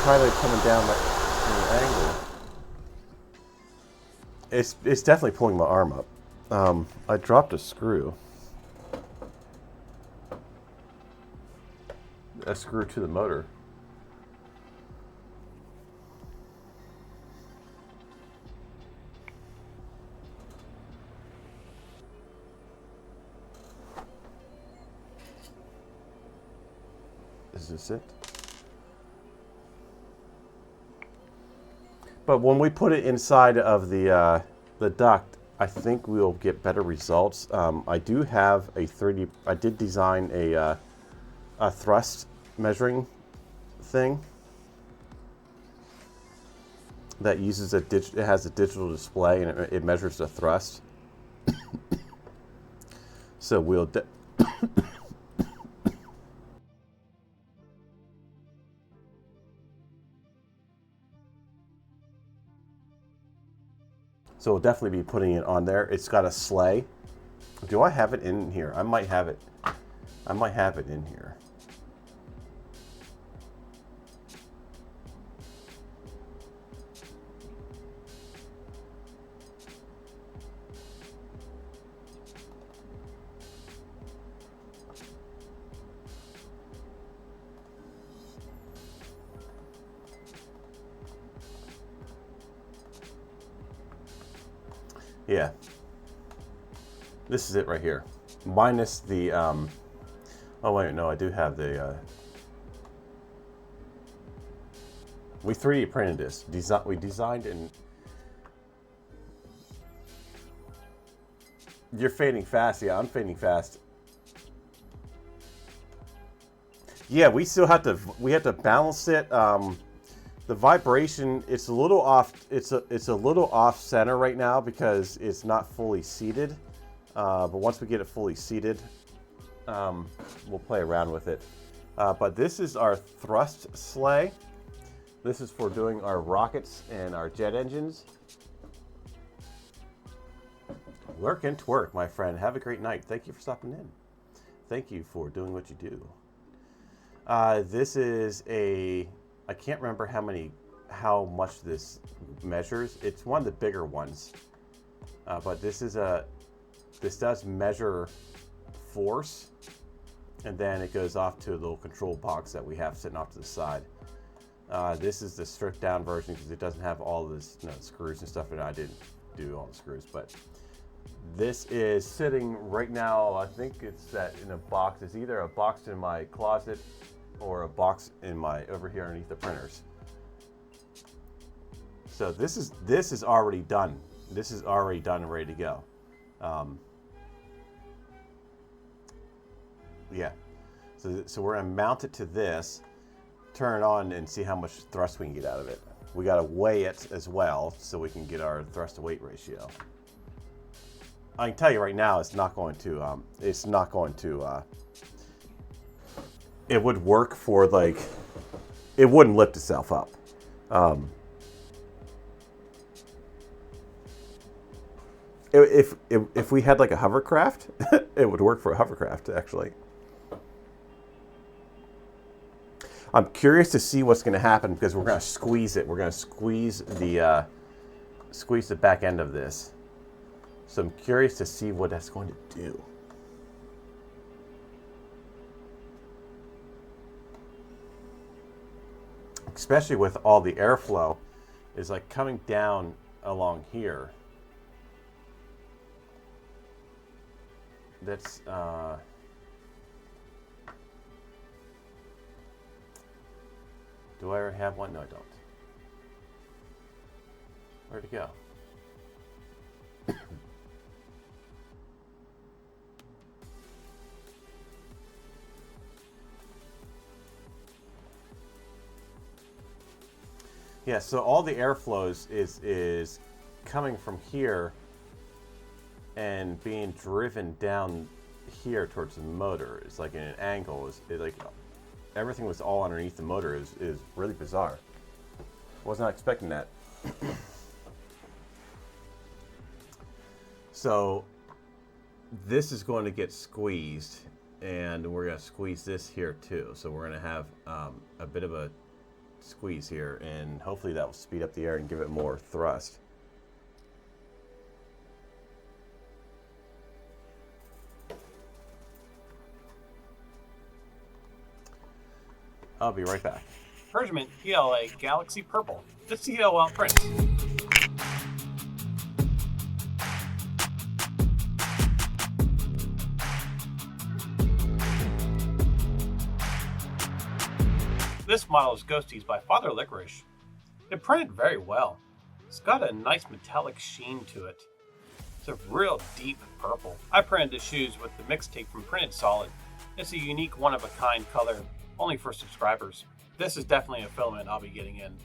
kind of coming down like in an angle. It's definitely pulling my arm up. I dropped a screw. A screw to the motor. Is this it? But when we put it inside of the duct, I think we'll get better results. I do have a 3D. I did design a thrust measuring thing that uses it has a digital display and it measures the thrust. So we'll so we'll definitely be putting it on there. It's got a sleigh. Do I have it in here? I might have it. I might have it in here. Yeah. This is it right here. Minus the, oh wait, no, I do have the, we 3D printed this. We designed and you're fading fast. Yeah, I'm fading fast. Yeah, we still have to, we have to balance it. The vibration, it's a little off. It's a little off center right now because it's not fully seated. But once we get it fully seated, we'll play around with it. But this is our thrust sleigh. This is for doing our rockets and our jet engines. Work and twerk, my friend. Have a great night. Thank you for stopping in. Thank you for doing what you do. This is a, I can't remember how much this measures. It's one of the bigger ones, but this does measure force, and then it goes off to a little control box that we have sitting off to the side. This is the stripped down version because it doesn't have all this screws and stuff, and I didn't do all the screws, but this is sitting right now. I think it's set in a box. It's either a box in my closet or a box in my over here underneath the printers. So this is already done. This is already done and ready to go. Yeah. So we're gonna mount it to this, turn it on, and see how much thrust we can get out of it. We gotta weigh it as well so we can get our thrust to weight ratio. I can tell you right now, it's not going to. It would work for like, it wouldn't lift itself up. If we had like a hovercraft, it would work for a hovercraft actually. I'm curious to see what's going to happen because we're going to squeeze it. We're going to squeeze the back end of this. So I'm curious to see what that's going to do. Especially with all the airflow is like coming down along here. That's do I already have one? No, I don't. Where'd it go? Yeah, so all the airflows is coming from here and being driven down here towards the motor. It's like in an angle. It's like everything was all underneath the motor is really bizarre. Was not expecting that. So this is going to get squeezed, and we're going to squeeze this here too. So we're going to have a bit of a squeeze here, and hopefully that will speed up the air and give it more thrust. I'll be right back. Persimmon PLA Galaxy Purple. Let's see how well it prints. This model is Ghosties by Father Licorice. It printed very well. It's got a nice metallic sheen to it. It's a real deep purple. I printed the shoes with the mixtape from Printed Solid. It's a unique one-of-a-kind color, only for subscribers. This is definitely a filament I'll be getting in.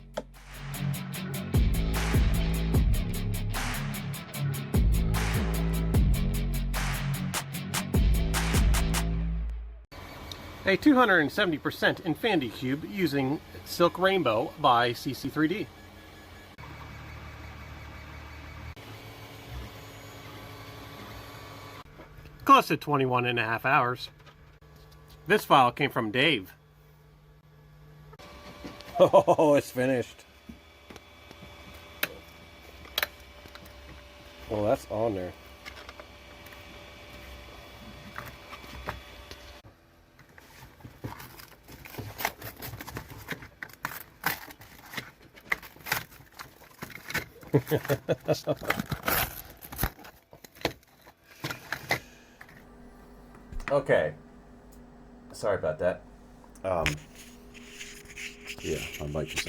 A 270% Infinity Cube using Silk Rainbow by CC3D. Close to 21.5 hours. This file came from Dave. Oh, it's finished. Well, that's on there. Okay. Sorry about that. Yeah, my mic is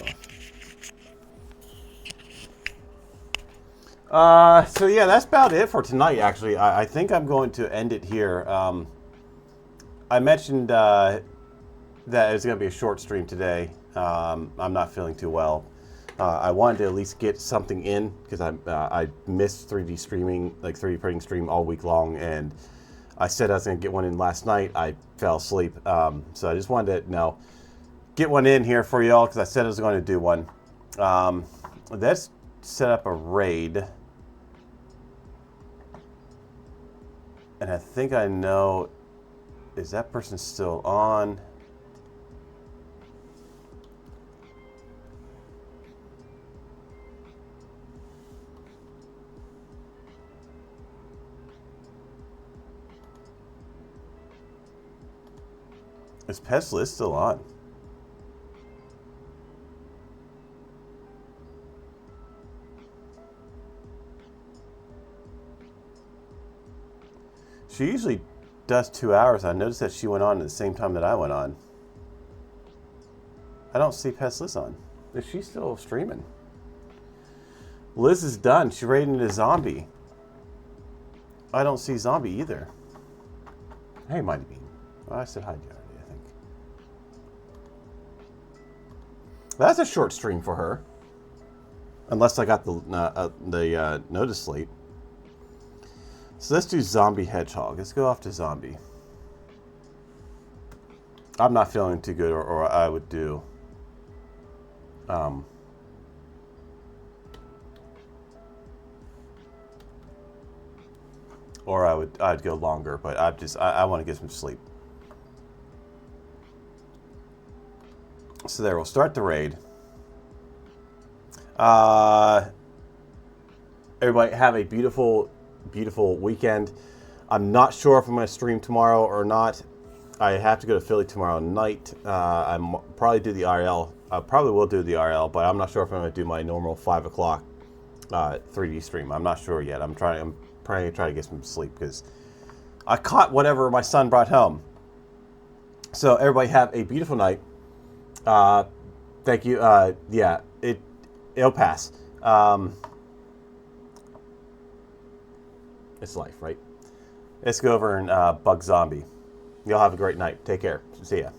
off. So yeah, that's about it for tonight. Actually, I think I'm going to end it here. I mentioned that it was going to be a short stream today. I'm not feeling too well. I wanted to at least get something in because I missed 3D streaming, like 3D printing stream all week long, and I said I was going to get one in last night. I fell asleep, so I just wanted to get one in here for y'all because I said I was going to do one. Let's set up a raid, and I think I know. Is that person still on? Is Pestle still on? She usually does 2 hours. I noticed that she went on at the same time that I went on. I don't see Pestle on. Is she still streaming? Liz is done. She raided a zombie. I don't see zombie either. Hey, Mighty Bean. Well, I said hi to you already, I think. That's a short stream for her. Unless I got the notice late. So let's do Zombie Hedgehog. Let's go off to Zombie. I'm not feeling too good, or I would do. Or I'd go longer, but I want to get some sleep. So there, we'll start the raid. Everybody have a beautiful weekend. I'm not sure if I'm going to stream tomorrow or not. I have to go to Philly tomorrow night. I'm probably do the RL. I probably will do the RL, but I'm not sure if I'm going to do my normal 5 o'clock 3D stream. I'm not sure yet. I'm trying to get some sleep because I caught whatever my son brought home. So everybody have a beautiful night. Thank you. Yeah, it'll pass. It's life, right? Let's go over and bug zombie. Y'all have a great night. Take care. See ya.